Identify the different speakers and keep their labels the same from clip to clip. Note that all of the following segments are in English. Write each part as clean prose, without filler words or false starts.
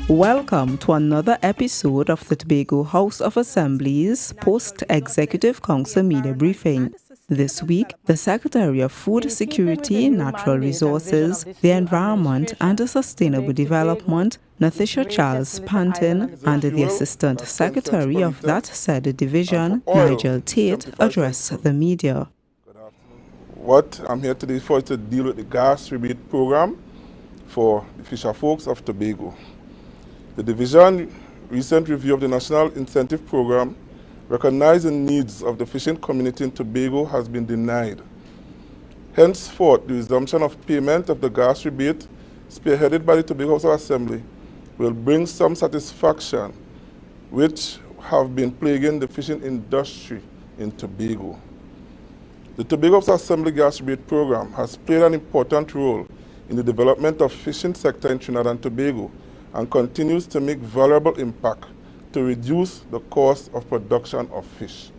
Speaker 1: Welcome to another episode of the Tobago House of Assembly's Post-Executive Council Media Briefing. This week, the Secretary of Food Security, Natural Resources, the Environment and the Sustainable Development, Nathisha Charles Panton, and the Assistant Secretary of that said division, Nigel Tate, addressed the media.
Speaker 2: What I'm here today for is to deal with the gas rebate program for the fisher folks of Tobago. The division recent review of the National Incentive Program recognized the needs of the fishing community in Tobago has been denied. Henceforth, the resumption of payment of the gas rebate, spearheaded by the Tobago House of Assembly, will bring some satisfaction, which have been plaguing the fishing industry in Tobago. The Tobago House of Assembly gas rebate program has played an important role in the development of fishing sector in Trinidad and Tobago, and continues to make valuable impact to reduce the cost of production of fish.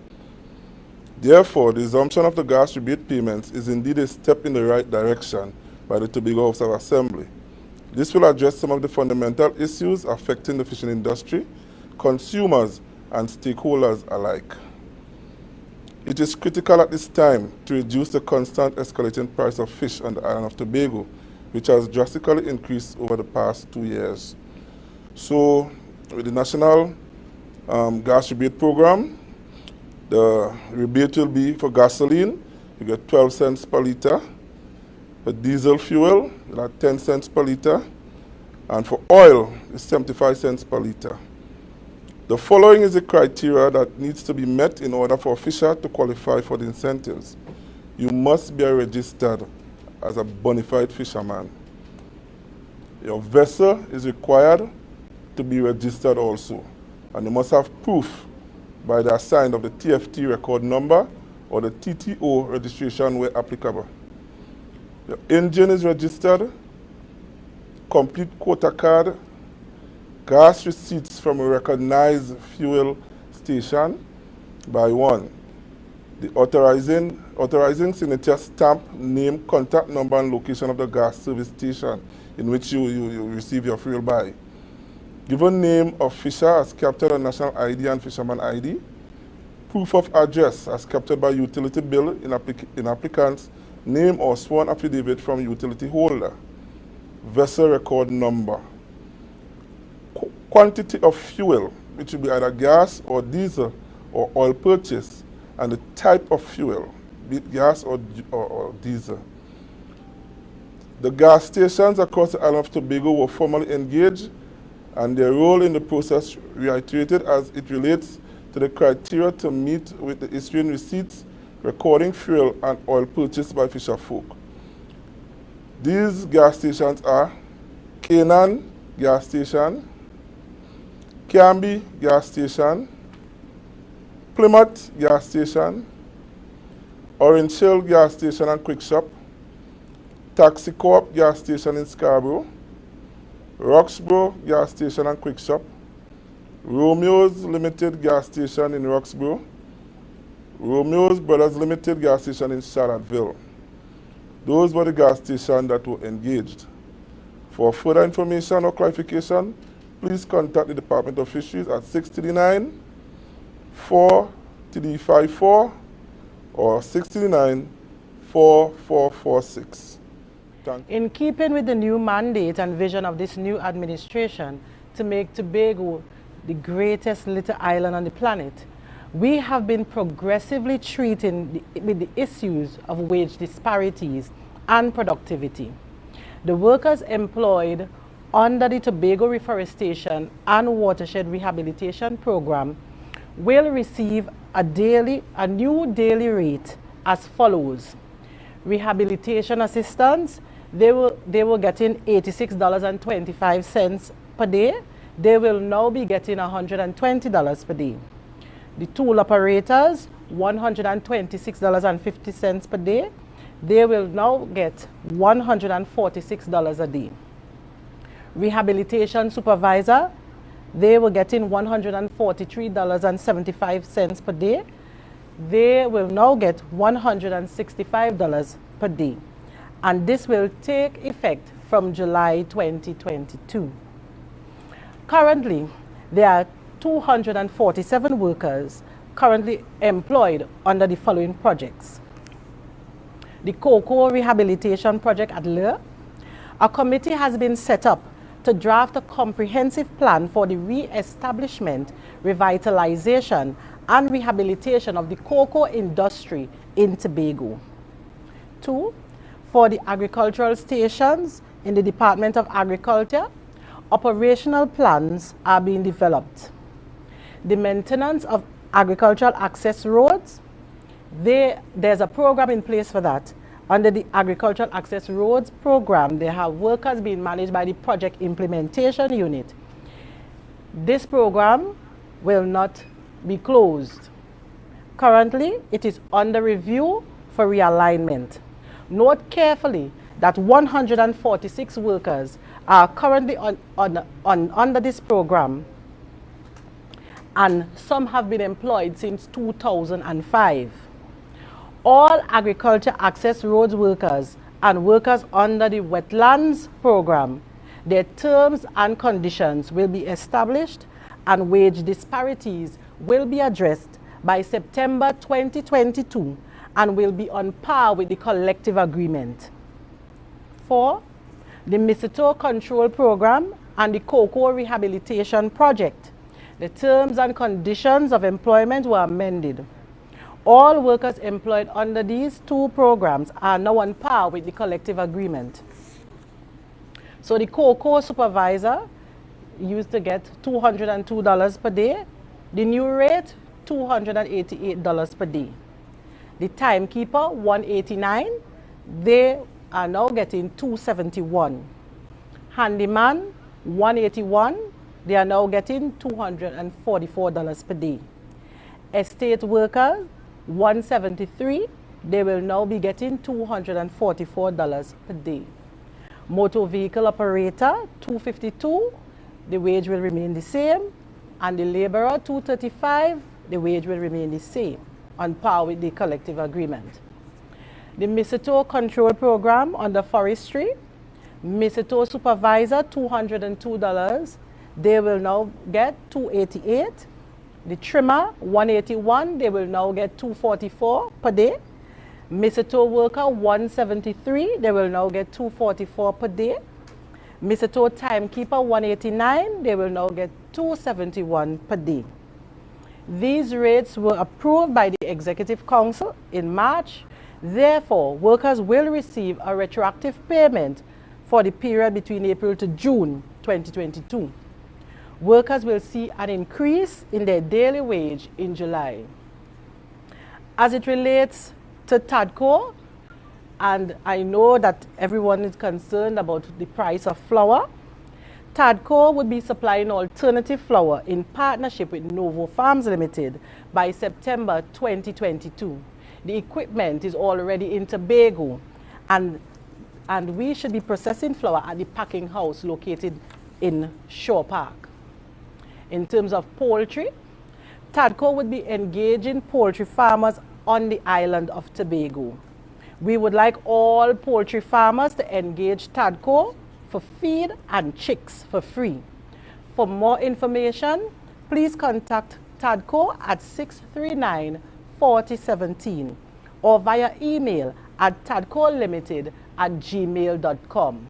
Speaker 2: Therefore, the resumption of the gas rebate payments is indeed a step in the right direction by the Tobago House of Assembly. This will address some of the fundamental issues affecting the fishing industry, consumers, and stakeholders alike. It is critical at this time to reduce the constant escalating price of fish on the island of Tobago, which has drastically increased over the past 2 years. So, with the National Gas Rebate Program, the rebate will be for gasoline, you get 12 cents per litre. For diesel fuel, you'll have 10 cents per litre. And for oil, it's 75 cents per litre. The following is the criteria that needs to be met in order for a fisher to qualify for the incentives. You must be registered as a bona fide fisherman. Your vessel is required to be registered also, and you must have proof by the assign of the TFT record number or the TTO registration where applicable. Your engine is registered, complete quota card, gas receipts from a recognized fuel station by one. The authorizing signature stamp, name, contact number, and location of the gas service station in which you receive your fuel by. Given name of fisher as captured on national ID and fisherman ID. Proof of address as captured by utility bill in applicant's name or sworn affidavit from utility holder. Vessel record number. Quantity of fuel, which will be either gas or diesel or oil purchase, and the type of fuel, be it gas or diesel. The gas stations across the island of Tobago were formally engaged, and their role in the process reiterated as it relates to the criteria to meet with the issuing receipts, recording fuel and oil purchased by fisher folk. These gas stations are Canaan Gas Station, Canby Gas Station, Plymouth Gas Station, Orange Hill Gas Station and Quick Shop, Taxi Co-op Gas Station in Scarborough, Roxborough Gas Station and Quick Shop, Romeo's Limited Gas Station in Roxborough, Romeo's Brothers Limited Gas Station in Charlottesville. Those were the gas stations that were engaged. For further information or clarification, please contact the Department of Fisheries at 639 4TD54 or 639 4446.
Speaker 3: In keeping with the new mandate and vision of this new administration to make Tobago the greatest little island on the planet, we have been progressively treating with the issues of wage disparities and productivity. The workers employed under the Tobago Reforestation and Watershed Rehabilitation Program will receive a new daily rate as follows. Rehabilitation assistance, they were getting $86.25 per day. They will now be getting $120 per day. The tool operators, $126.50 per day. They will now get $146 a day. Rehabilitation supervisor, they were getting $143.75 per day. They will now get $165 per day. And this will take effect from July 2022. Currently, there are 247 workers currently employed under the following projects. The cocoa rehabilitation project at Lure. A committee has been set up to draft a comprehensive plan for the re-establishment, revitalization, and rehabilitation of the cocoa industry in Tobago. 2. For the agricultural stations in the Department of Agriculture, operational plans are being developed. The maintenance of agricultural access roads, there's a program in place for that. Under the Agricultural Access Roads program, they have workers being managed by the Project Implementation Unit. This program will not be closed. Currently, it is under review for realignment. Note carefully that 146 workers are currently under this program, and some have been employed since 2005. All agriculture access roads workers and workers under the wetlands program, their terms and conditions will be established and wage disparities will be addressed by September 2022 and will be on par with the collective agreement. 4. The Mistletoe Control Program and the Cocoa Rehabilitation Project. The terms and conditions of employment were amended. All workers employed under these two programs are now on par with the collective agreement. So the cocoa supervisor used to get $202 per day. The new rate, $288 per day. The timekeeper, $189. They are now getting $271. Handyman, $181. They are now getting $244 per day. Estate workers, $173. They will now be getting $244 per day. Motor vehicle operator, $252. The wage will remain the same. And the laborer, $235. The wage will remain the same, on par with the collective agreement. The Mistletoe Control Program under forestry, Mistletoe supervisor, $202. They will now get $288. The trimmer, $181. They will now get $244 per day. Mistletoe worker, $173. They will now get $244 per day. Mistletoe timekeeper, $189. They will now get $271 per day. These rates were approved by the Executive Council in March. Therefore, workers will receive a retroactive payment for the period between April to June 2022. Workers will see an increase in their daily wage in July. As it relates to TADCO, and I know that everyone is concerned about the price of flour, TADCO would be supplying alternative flour in partnership with Novo Farms Limited by September 2022. The equipment is already in Tobago, and we should be processing flour at the packing house located in Shore Park. In terms of poultry, TADCO would be engaging poultry farmers on the island of Tobago. We would like all poultry farmers to engage TADCO for feed and chicks for free. For more information, please contact TADCO at 639-4017 or via email at tadcolimited@gmail.com.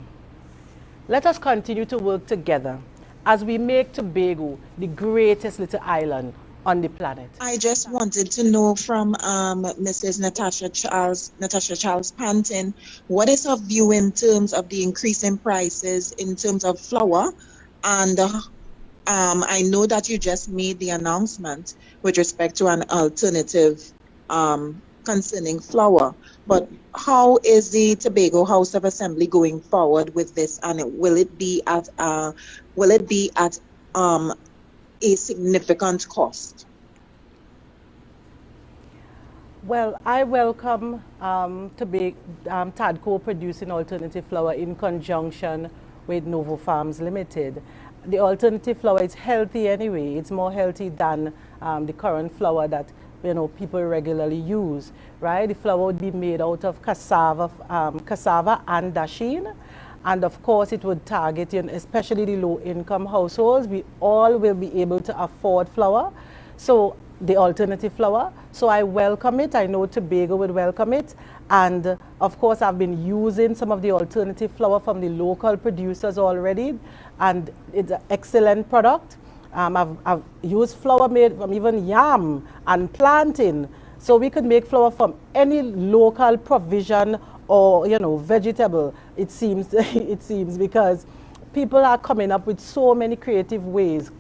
Speaker 3: Let us continue to work together as we make Tobago the greatest little island on the planet.
Speaker 4: I just wanted to know from Mrs. Natasha Charles Panton, what is her view in terms of the increase in prices in terms of flour? And I know that you just made the announcement with respect to an alternative concerning flour, but how is the Tobago House of Assembly going forward with this, and will it be at a significant cost?
Speaker 3: Well, I welcome TADCO producing alternative flour in conjunction with Novo Farms Limited. The alternative flour is healthy anyway. It's more healthy than the current flour that people regularly use, right? The flour would be made out of cassava and dasheen, And of course, it would target, especially the low-income households. We all will be able to afford flour, so the alternative flour. So I welcome it. I know Tobago would welcome it. And of course, I've been using some of the alternative flour from the local producers already, and it's an excellent product. I've used flour made from even yam and plantain. So we could make flour from any local provision or vegetable. It seems it seems, because people are coming up with so many creative ways,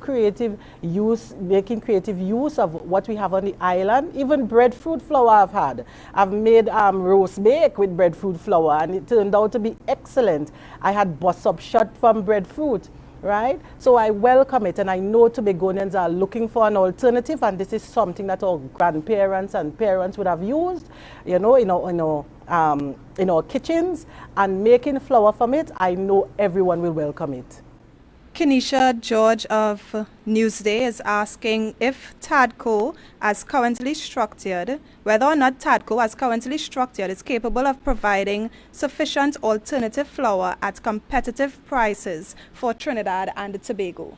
Speaker 3: making creative use of what we have on the island. Even breadfruit flour I've made roast bake with breadfruit flour, and it turned out to be excellent. I had bus up shot from breadfruit. Right? So I welcome it, and I know Tobagonians are looking for an alternative, and this is something that our grandparents and parents would have used, in our kitchens, and making flour from it. I know everyone will welcome it.
Speaker 5: Kenisha George of Newsday is asking if TADCO, as currently structured, whether or not TADCO, as currently structured, is capable of providing sufficient alternative flour at competitive prices for Trinidad and Tobago.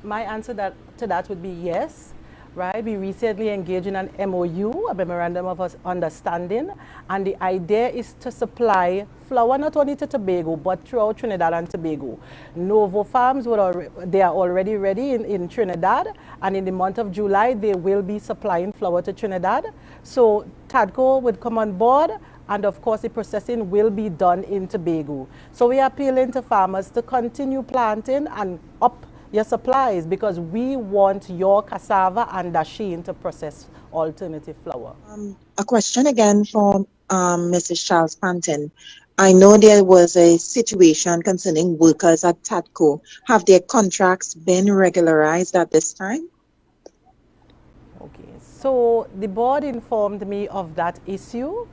Speaker 3: My answer to that would be yes. Right? We recently engaged in an MOU, a Memorandum of Understanding, and the idea is to supply flour not only to Tobago, but throughout Trinidad and Tobago. Novo Farms, they are already ready in Trinidad, and in the month of July, they will be supplying flour to Trinidad. So TADCO would come on board, and of course the processing will be done in Tobago. So we are appealing to farmers to continue planting and up your supplies, because we want your cassava and dasheen to process alternative flour.
Speaker 4: A question again from Mrs. Charles Panton. I know there was a situation concerning workers at TADCO. Have their contracts been regularized at this time?
Speaker 3: Okay, so the board informed me of that issue,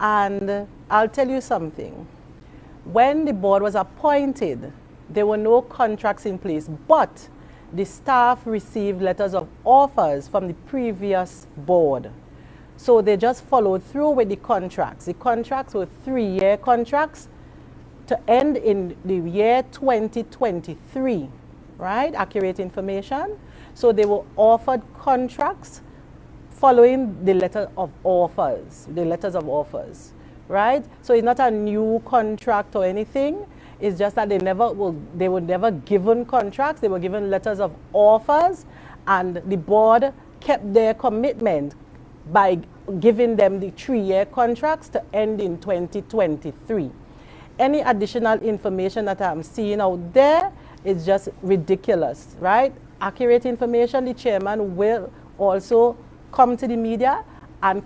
Speaker 3: and I'll tell you something. When the board was appointed, there were no contracts in place, but the staff received letters of offers from the previous board. So they just followed through with the contracts. The contracts were 3-year contracts to end in the year 2023, right? Accurate information. So they were offered contracts following the letters of offers, right? So it's not a new contract or anything. It's just that they were never given contracts. They were given letters of offers, and the board kept their commitment by giving them the 3-year contracts to end in 2023. Any additional information that I'm seeing out there is just ridiculous, right? Accurate information, the chairman will also come to the media and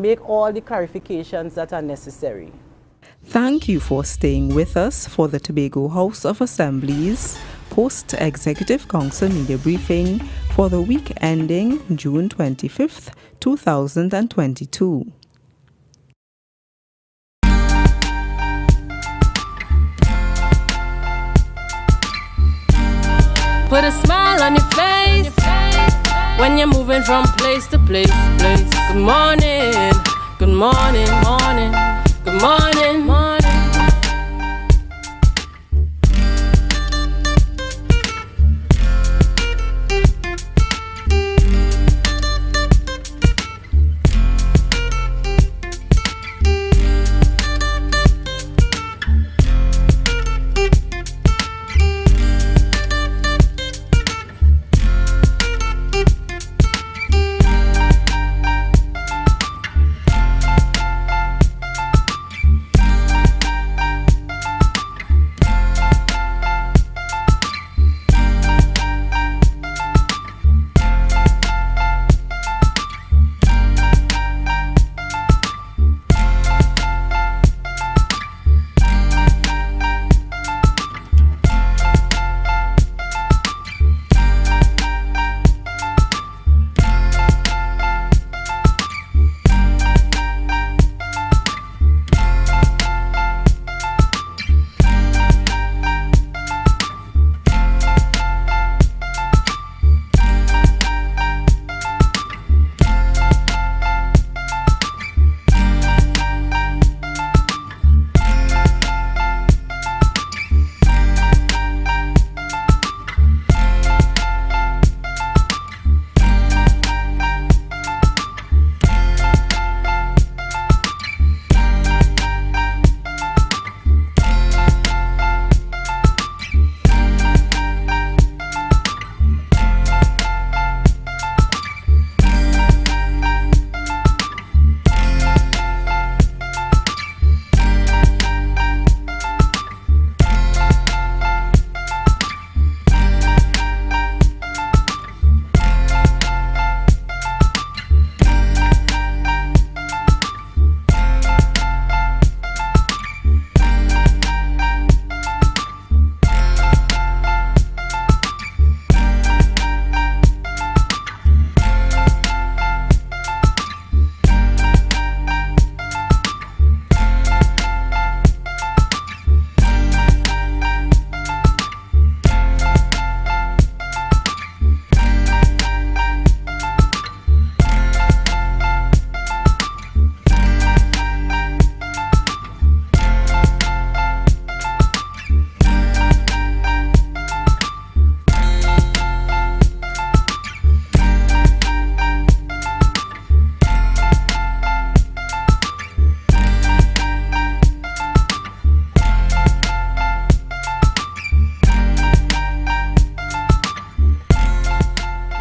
Speaker 3: make all the clarifications that are necessary.
Speaker 1: Thank you for staying with us for the Tobago House of Assembly's Post-Executive Council Media Briefing for the week ending June 25th, 2022.
Speaker 6: Put a smile on your face when you're moving from place to place. Good morning, good morning, morning. Good morning, morning.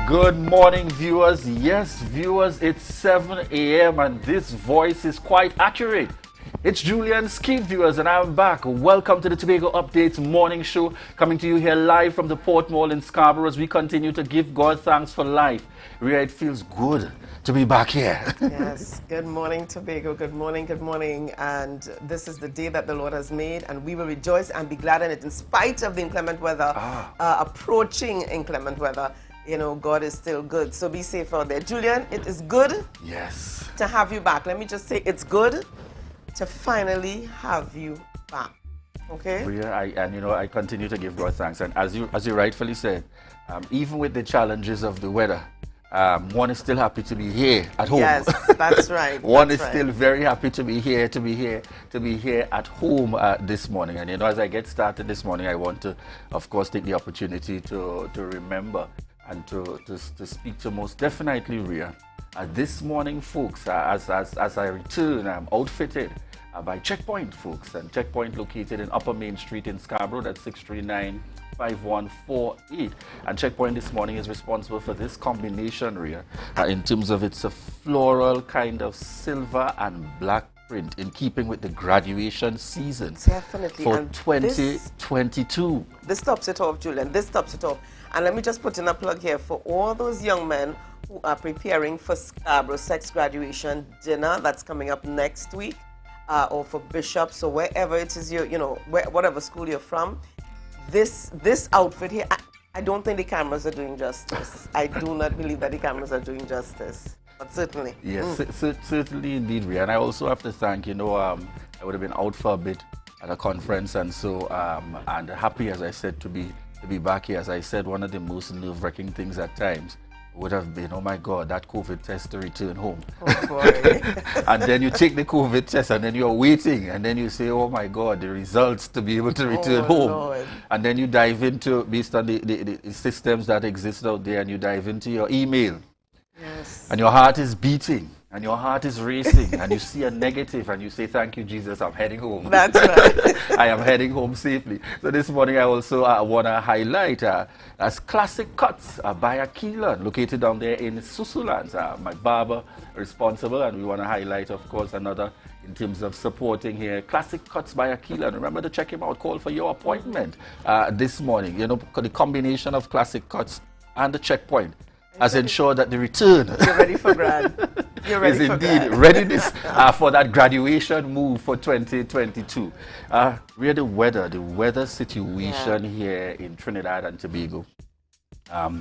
Speaker 7: Good morning, viewers. Yes, viewers, it's 7 a.m. and this voice is quite accurate. It's Julian Ski, viewers, and I'm back. Welcome to the Tobago Updates morning show, coming to you here live from the Port Mall in Scarborough as we continue to give God thanks for life. Really, it feels good to be back here.
Speaker 8: Yes, good morning, Tobago. Good morning, good morning. And this is the day that the Lord has made, and we will rejoice and be glad in it in spite of the inclement weather, approaching inclement weather. You know, God is still good. So be safe out there. Julian, it is good to have you back. Let me just say it's good to finally have you back. Okay?
Speaker 7: Rhea, I continue to give God thanks. And as you rightfully said, even with the challenges of the weather, one is still happy to be here at home.
Speaker 8: Yes, that's right.
Speaker 7: One is still very happy to be here at home this morning. And as I get started this morning, I want to, of course, take the opportunity to remember and to speak to most definitely Rhea. This morning, folks, as I return, I'm outfitted by Checkpoint, folks, and Checkpoint located in Upper Main Street in Scarborough. That's 639-5148. And Checkpoint this morning is responsible for this combination, Rhea, in terms of it's a floral kind of silver and black print in keeping with the graduation season.
Speaker 8: Definitely.
Speaker 7: For
Speaker 8: and
Speaker 7: 2022.
Speaker 8: This tops it off, Julian. This tops it off. And let me just put in a plug here for all those young men who are preparing for Scarborough Sex graduation dinner that's coming up next week, or for bishops or wherever it is whatever school you're from. This outfit here, I don't think the cameras are doing justice. I do not believe that the cameras are doing justice. But certainly.
Speaker 7: Yes, certainly indeed, Rhea. And I also have to thank, I would have been out for a bit at a conference, and so and happy, as I said, to be back here. As I said, one of the most nerve-wracking things at times would have been, oh my God, that COVID test to return home.
Speaker 8: Oh boy.
Speaker 7: And then you take the COVID test and then you're waiting and then you say, oh my God, the results to be able to return home.
Speaker 8: Lord.
Speaker 7: And then you dive into, based on the systems that exist out there, and you dive into your email.
Speaker 8: Yes.
Speaker 7: And your heart is beating and your heart is racing and you see a negative and you say, thank you, Jesus, I'm heading home.
Speaker 8: That's right.
Speaker 7: I am heading home safely. So this morning I also want to highlight as Classic Cuts by Akilan, located down there in Susulands. My barber responsible, and we want to highlight, of course, another in terms of supporting here. Classic Cuts by Akilan. Remember to check him out. Call for your appointment this morning. The combination of Classic Cuts and the Checkpoint has ensured that the return
Speaker 8: You're ready for grad. You're ready
Speaker 7: is
Speaker 8: for
Speaker 7: indeed
Speaker 8: grad.
Speaker 7: readiness for that graduation move for 2022. We're the weather situation here in Trinidad and Tobago. A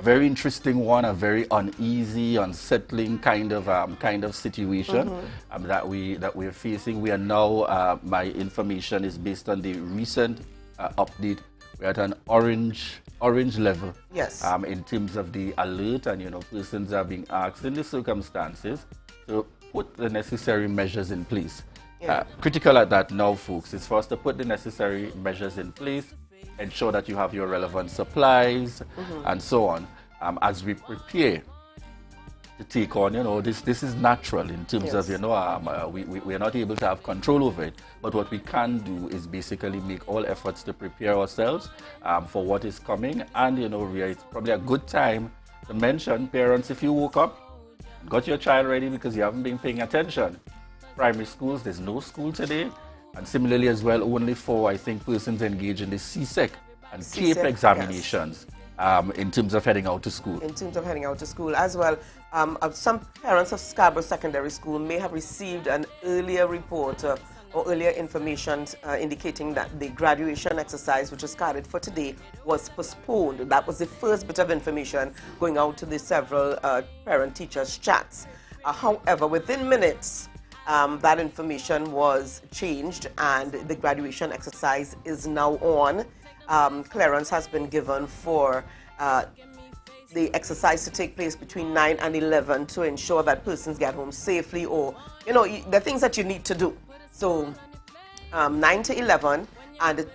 Speaker 7: very interesting one, a very uneasy, unsettling kind of situation that we're facing. We are now, my information is based on the recent update. We're at an orange level.
Speaker 8: Yes.
Speaker 7: In terms of the alert, and persons are being asked in the circumstances to put the necessary measures in place.
Speaker 8: Yeah.
Speaker 7: Critical at that now, folks, is for us to put the necessary measures in place, ensure that you have your relevant supplies and so on, as we prepare to take on, this is natural in terms of, we are not able to have control over it. But what we can do is basically make all efforts to prepare ourselves for what is coming. And, it's probably a good time to mention, parents, if you woke up, got your child ready because you haven't been paying attention. Primary schools, there's no school today. And similarly as well, only for, I think, persons engaged in the CSEC and CAPE examinations. In terms of heading out to school.
Speaker 8: In terms of heading out to school as well. Some parents of Scarborough Secondary School may have received an earlier report or earlier information indicating that the graduation exercise, which was scheduled for today, was postponed. That was the first bit of information going out to the several parent-teachers chats. However, within minutes, that information was changed and the graduation exercise is now on. Clearance has been given for the exercise to take place between 9 and 11 to ensure that persons get home safely, or the things that you need to do. So 9 to 11, and the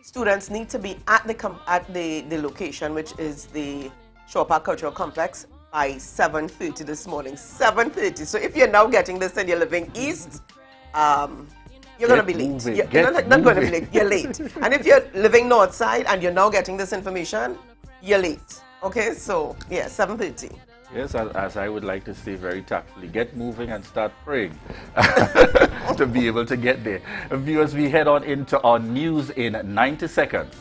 Speaker 8: students need to be at the location, which is the Shore Park Cultural Complex, by 7:30 this morning. 7:30. So if you're now getting this and you're living east, you're going to be late. You're not going to be late. You're late. And if you're living north side and you're now getting this information, you're late. Okay, so, yeah, 7:30.
Speaker 7: Yes, as I would like to say very tactfully, get moving and start praying to be able to get there. Viewers, we head on into our news in 90 seconds.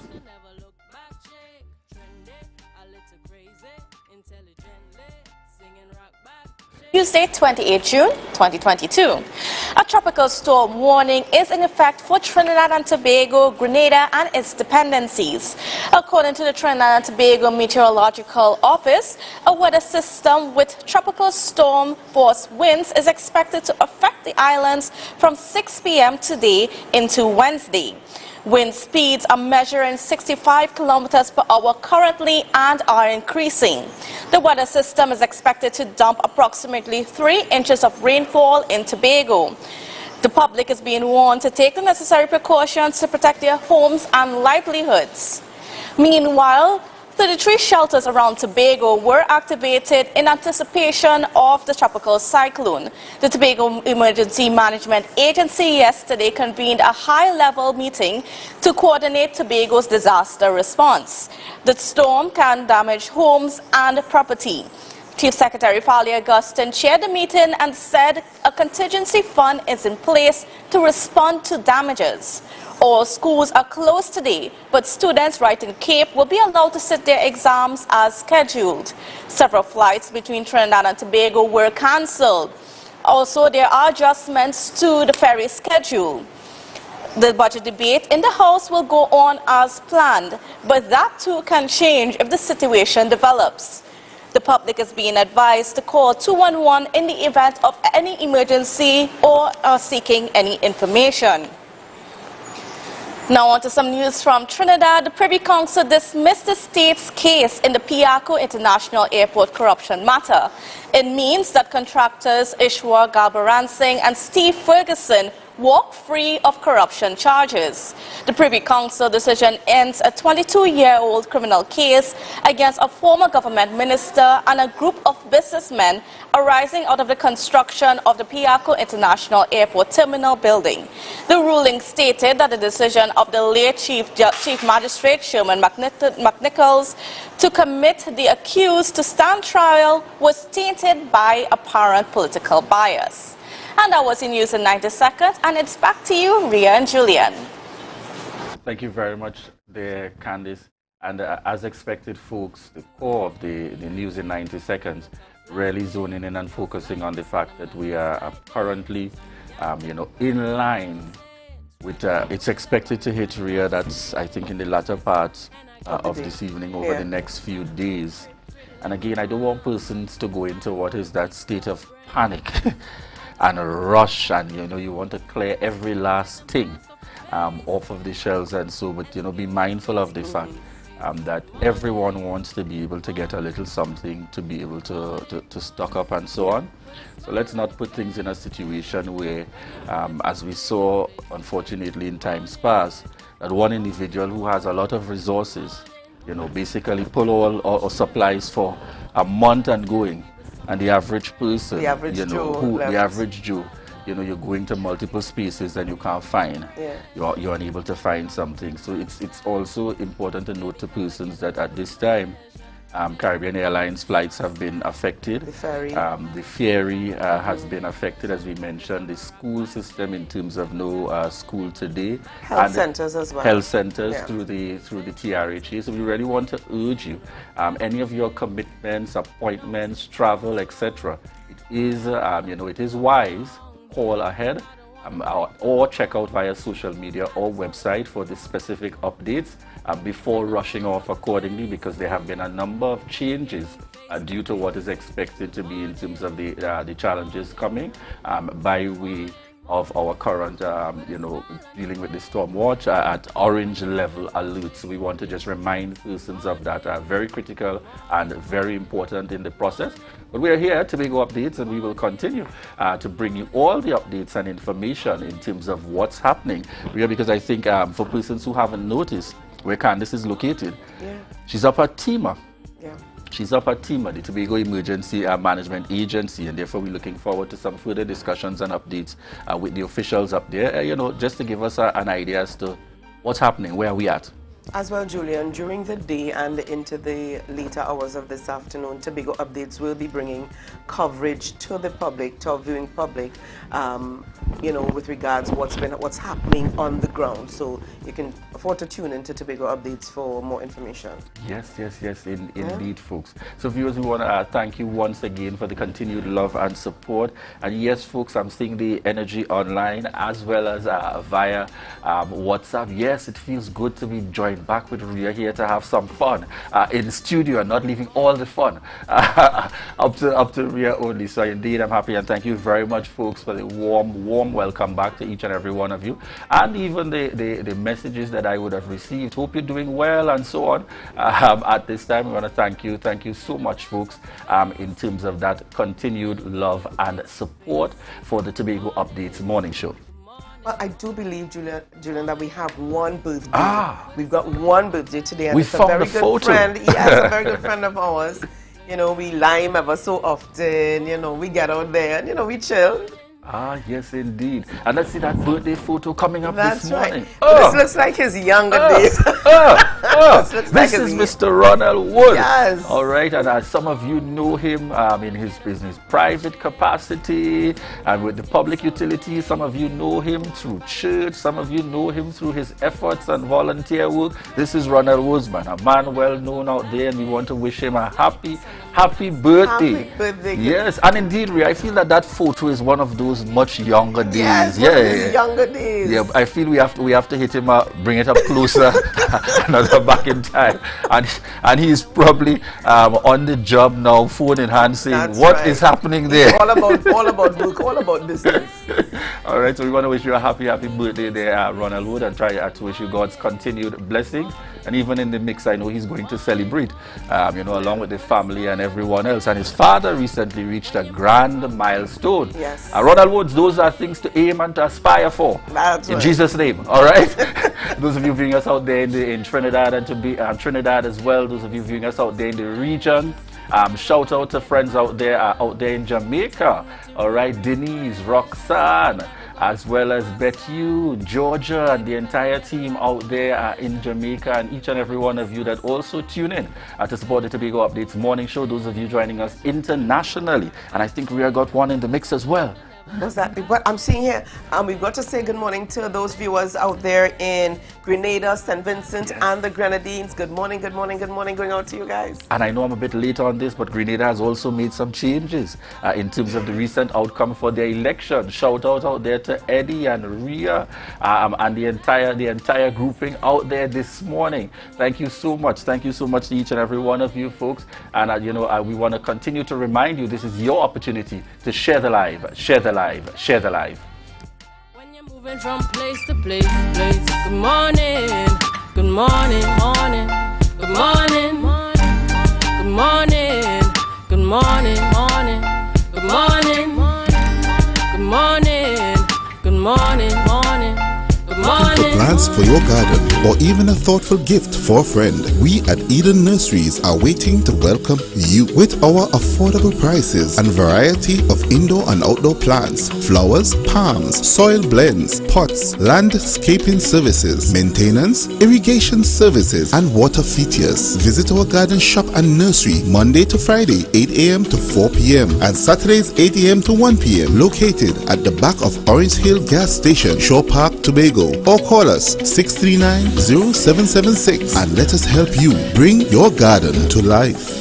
Speaker 9: Tuesday, 28 June 2022. A tropical storm warning is in effect for Trinidad and Tobago, Grenada and its dependencies. According to the Trinidad and Tobago Meteorological Office, a weather system with tropical storm force winds is expected to affect the islands from 6 p.m. today into Wednesday. Wind speeds are measuring 65 kilometers per hour currently and are increasing. The weather system is expected to dump approximately 3 inches of rainfall in Tobago. The public is being warned to take the necessary precautions to protect their homes and livelihoods. Meanwhile, 33 shelters around Tobago were activated in anticipation of the tropical cyclone. The Tobago Emergency Management Agency yesterday convened a high-level meeting to coordinate Tobago's disaster response. The storm can damage homes and property. Chief Secretary Fali Augustine chaired the meeting and said a contingency fund is in place to respond to damages. All schools are closed today, but students writing Cape will be allowed to sit their exams as scheduled. Several flights between Trinidad and Tobago were cancelled. Also, there are adjustments to the ferry schedule. The budget debate in the House will go on as planned, but that too can change if the situation develops. The public is being advised to call 211 in the event of any emergency or seeking any information. Now on to some news from Trinidad. The Privy Council dismissed the state's case in the Piarco International Airport corruption matter. It means that contractors Ishwar Galbaransing and Steve Ferguson walk free of corruption charges. The Privy Council decision ends a 22-year-old criminal case against a former government minister and a group of businessmen arising out of the construction of the Piarco International Airport Terminal building. The ruling stated that the decision of the late Chief Magistrate Sherman McNichols to commit the accused to stand trial was tainted by apparent political bias. And that was in news in 90 seconds, and it's back to you, Ria and Julian.
Speaker 7: Thank you very much there, Candice. And as expected, folks, the core of the news in 90 seconds, really zoning in and focusing on the fact that we are currently, in line with, it's expected to hit Ria, that's, I think, in the latter part of this evening over the next few days. And again, I don't want persons to go into what is that state of panic and a rush, and you want to clear every last thing off of the shelves and so, but be mindful of the fact that everyone wants to be able to get a little something to be able to stock up and so on. So let's not put things in a situation where, as we saw unfortunately in times past, that one individual who has a lot of resources, basically pull all supplies for a month and going. And the average person, the average Joe, you're going to multiple spaces and you can't find. You're unable to find something. So it's also important to note to persons that at this time, Caribbean Airlines flights have been affected. The ferry has been affected, as we mentioned. The school system, in terms of no school today.
Speaker 8: Health centers as well.
Speaker 7: Health centers through the TRHA. So we really want to urge you, any of your commitments, appointments, travel, etc. It is, it is wise to call ahead or check out via social media or website for the specific updates before rushing off accordingly, because there have been a number of changes due to what is expected to be in terms of the challenges coming by way of our current, dealing with the storm watch at orange level alert. So we want to just remind persons of that. Very critical and very important in the process. But we are here at Tobago Updates, and we will continue to bring you all the updates and information in terms of what's happening. Because I think for persons who haven't noticed where Candice is located, she's up at TEMA. She's up at TEMA, the Tobago Emergency Management Agency, and therefore we're looking forward to some further discussions and updates with the officials up there, just to give us an idea as to what's happening, where are we at.
Speaker 8: As well, Julian, during the day and into the later hours of this afternoon, Tobago Updates will be bringing coverage to the public, to our viewing public, with regards to what's happening on the ground. So you can afford to tune into Tobago Updates for more information.
Speaker 7: Yes, indeed, folks. So viewers, we want to thank you once again for the continued love and support. And yes, folks, I'm seeing the energy online as well as via WhatsApp. Yes, it feels good to be joined back with Rhea here to have some fun in the studio and not leaving all the fun up to Rhea only. So indeed, I'm happy, and thank you very much, folks, for the warm welcome back to each and every one of you, and even the messages that I would have received. Hope you're doing well and so on. At this time, we want to thank you so much, folks, in terms of that continued love and support for the Tobago Updates morning show.
Speaker 8: Well, I do believe, Julian, that we have one birthday. We've got one birthday today, and it's a very good friend. Yes, a very good friend of ours. We lime ever so often. We get out there and, we chill.
Speaker 7: Yes, indeed. And let's see that birthday photo coming up this morning.
Speaker 8: This looks like his younger days.
Speaker 7: This is Mr. Ronald Wood.
Speaker 8: Yes.
Speaker 7: All right, and as some of you know him in his business private capacity and with the public utilities. Some of you know him through church. Some of you know him through his efforts and volunteer work. This is Ronald Woodman, a man well known out there, and we want to wish him a happy birthday.
Speaker 8: Happy birthday.
Speaker 7: Yes, and indeed, Ray, I feel that photo is one of those much younger days.
Speaker 8: Yes, one of his younger days.
Speaker 7: Yeah, I feel we have to hit him up, bring it up closer, another back in time, and he's probably on the job now, phone in hand, saying what is happening there.
Speaker 8: All about work, all about business.
Speaker 7: All right, so we want to wish you a happy birthday there, Ronald Wood, and try to wish you God's continued blessings. And even in the mix, I know he's going to celebrate, along with the family and everyone else. And his father recently reached a grand milestone.
Speaker 8: Yes.
Speaker 7: Ronald Woods, those are things to aim and to aspire for.
Speaker 8: That's
Speaker 7: in
Speaker 8: right.
Speaker 7: Jesus' name. All right. Those of you viewing us out there in Trinidad and Trinidad as well. Those of you viewing us out there in the region. Shout out to friends out there in Jamaica. All right, Denise, Roxanne, as well as Bethu, Georgia, and the entire team out there in Jamaica, and each and every one of you that also tune in to support the Tobago Updates morning show. Those of you joining us internationally, and I think we have got one in the mix as well.
Speaker 8: What's that? What I'm seeing here, we've got to say good morning to those viewers out there in Grenada, St. Vincent, and the Grenadines. Good morning going out to you guys.
Speaker 7: And I know I'm a bit late on this, but Grenada has also made some changes in terms of the recent outcome for their election. Shout out there to Eddie and Rhea and the entire grouping out there this morning. Thank you so much. Thank you so much to each and every one of you folks. And we want to continue to remind you, this is your opportunity to share the live. Share the live.
Speaker 6: When you're moving from place to place. Good morning, good morning, morning, good morning, good morning, good morning, morning, good morning, good morning, good morning, morning.
Speaker 10: For plans for your garden or even a thoughtful gift for a friend, we at Eden Nurseries are waiting to welcome you with our affordable prices and variety of indoor and outdoor plants, flowers, palms, soil blends, pots, landscaping services, maintenance, irrigation services, and water features. Visit our garden shop and nursery Monday to Friday 8 a.m. to 4 p.m. and Saturdays 8 a.m. to 1 p.m. located at the back of Orange Hill Gas Station, Shore Park, Tobago. Or call us 639-0776 and let us help you bring your garden to life.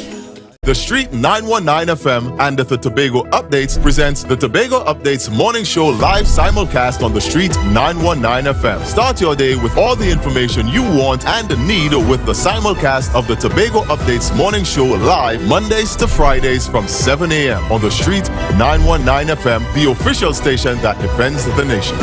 Speaker 11: The Street 919 FM and the Tobago Updates presents the Tobago Updates morning show live simulcast on the Street 919 FM. Start your day with all the information you want and need with the simulcast of the Tobago Updates morning show live Mondays to Fridays from 7 a.m. on the Street 919 FM, the official station that defends the nation.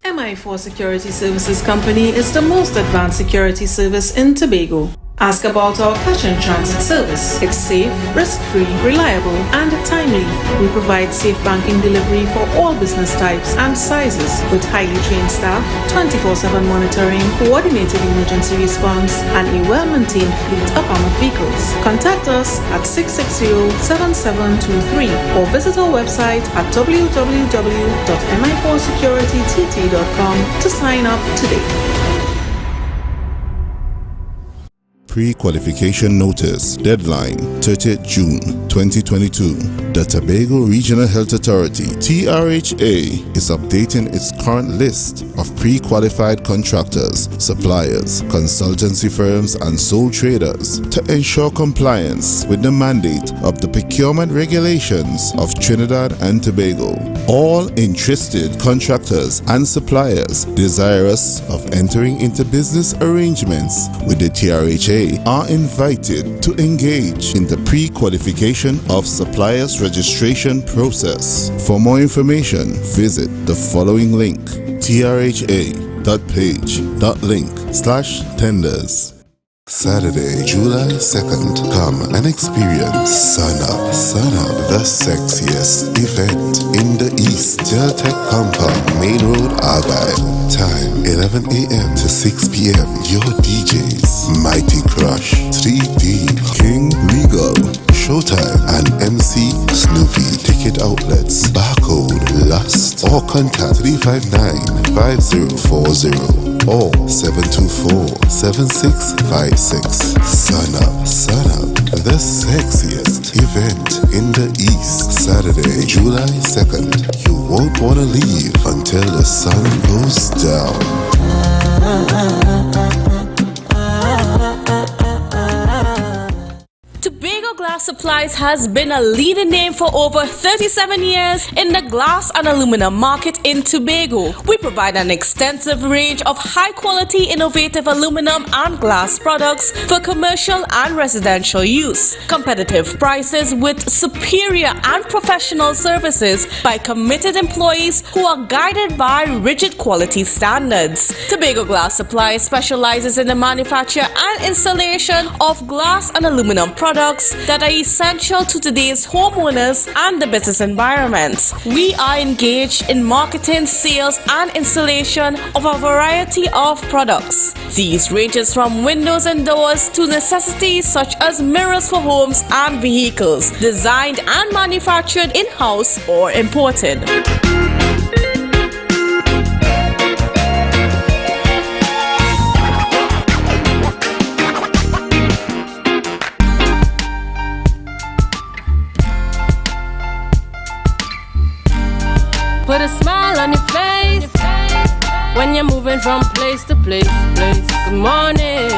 Speaker 12: MI4 Security Services Company is the most advanced security service in Tobago. Ask about our cash and transit service. It's safe, risk-free, reliable, and timely. We provide safe banking delivery for all business types and sizes with highly trained staff, 24/7 monitoring, coordinated emergency response, and a well-maintained fleet of armored vehicles. Contact us at 660-7723 or visit our website at www.mi4securitytt.com to sign up today.
Speaker 10: Pre-qualification notice. Deadline 30th June 2022. The Tobago Regional Health Authority (TRHA) is updating its current list of pre-qualified contractors, suppliers, consultancy firms and sole traders to ensure compliance with the mandate of the procurement regulations of Trinidad and Tobago. All interested contractors and suppliers desirous of entering into business arrangements with the TRHA are invited to engage in the pre-qualification of suppliers registration process. For more information, visit the following link: trha.page.link/tenders. Saturday, July 2nd, come and experience Sun Up, the sexiest event in the East. Deltec Compound, Main Road, Argyle. Time 11 a.m. to 6 p.m. Your DJs: Mighty Crush, 3D, King Regal, Showtime, and MC Snoopy. Ticket outlets: Barcode, Lust, or contact 359-5040 or 724-7656. Sun Up, the sexiest event in the East. Saturday, July 2nd. You won't want to leave until the sun goes down.
Speaker 6: Tobago Glass Supplies has been a leading name for over 37 years in the glass and aluminum market in Tobago. We provide an extensive range of high-quality, innovative aluminum and glass products for commercial and residential use. Competitive prices with superior and professional services by committed employees who are guided by rigid quality standards. Tobago Glass Supplies specializes in the manufacture and installation of glass and aluminum products that are essential to today's homeowners and the business environment. We are engaged in marketing, sales, and installation of a variety of products. These ranges from windows and doors to necessities such as mirrors for homes and vehicles, designed and manufactured in-house or imported. Put a smile on your face when you're moving from place to place. Good morning,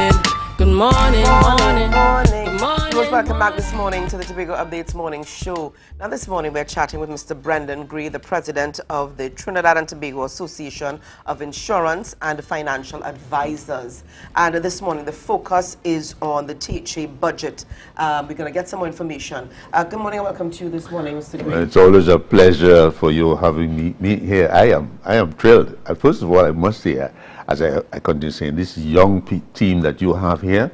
Speaker 6: good morning, morning, good morning.
Speaker 8: Welcome back this morning to the Tobago Updates Morning Show. Now this morning we're chatting with Mr. Brendan Gray, the president of the Trinidad and Tobago Association of Insurance and Financial Advisors. And this morning the focus is on the THA budget. We're going to get some more information. Good morning and welcome to you this morning, Mr. Gray.
Speaker 13: It's always a pleasure for you having me here. I am thrilled. First of all, I must say, as I continue saying, this young team that you have here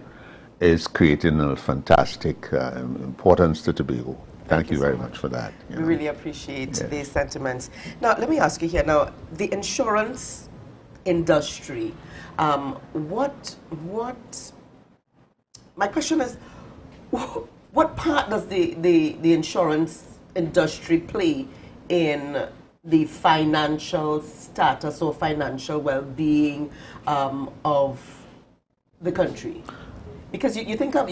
Speaker 13: is creating a fantastic importance to Tobago. Thank you very much for that.
Speaker 8: We really appreciate these sentiments. Now, let me ask you here. Now, the insurance industry, my question is, what part does the insurance industry play in the financial status or financial well-being of the country? Because you think of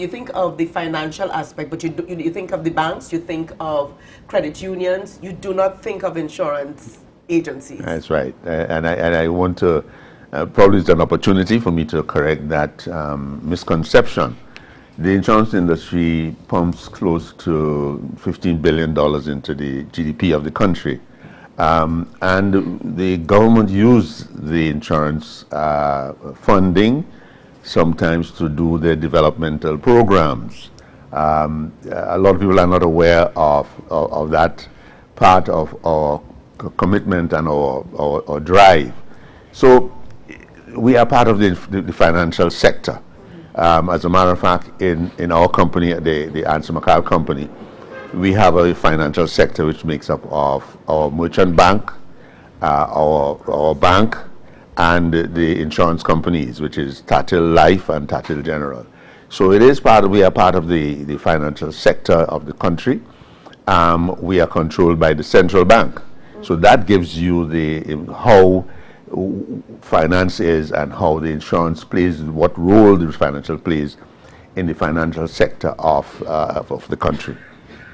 Speaker 8: the financial aspect, but you think of the banks, you think of credit unions, you do not think of insurance agencies.
Speaker 13: That's right, and I want to probably it's an opportunity for me to correct that misconception. The insurance industry pumps close to $15 billion into the GDP of the country, and the government use the insurance funding sometimes to do their developmental programs. A lot of people are not aware of that part of our commitment and our drive. So we are part of the financial sector. As a matter of fact, in our company, the Answer McCall company, we have a financial sector which makes up of our merchant bank, our bank, and the insurance companies, which is Tatil Life and Tatil General. So it is we are part of the financial sector of the country. We are controlled by the central bank. So that gives you how finance is and how the insurance plays, what role the financial plays in the financial sector of the country.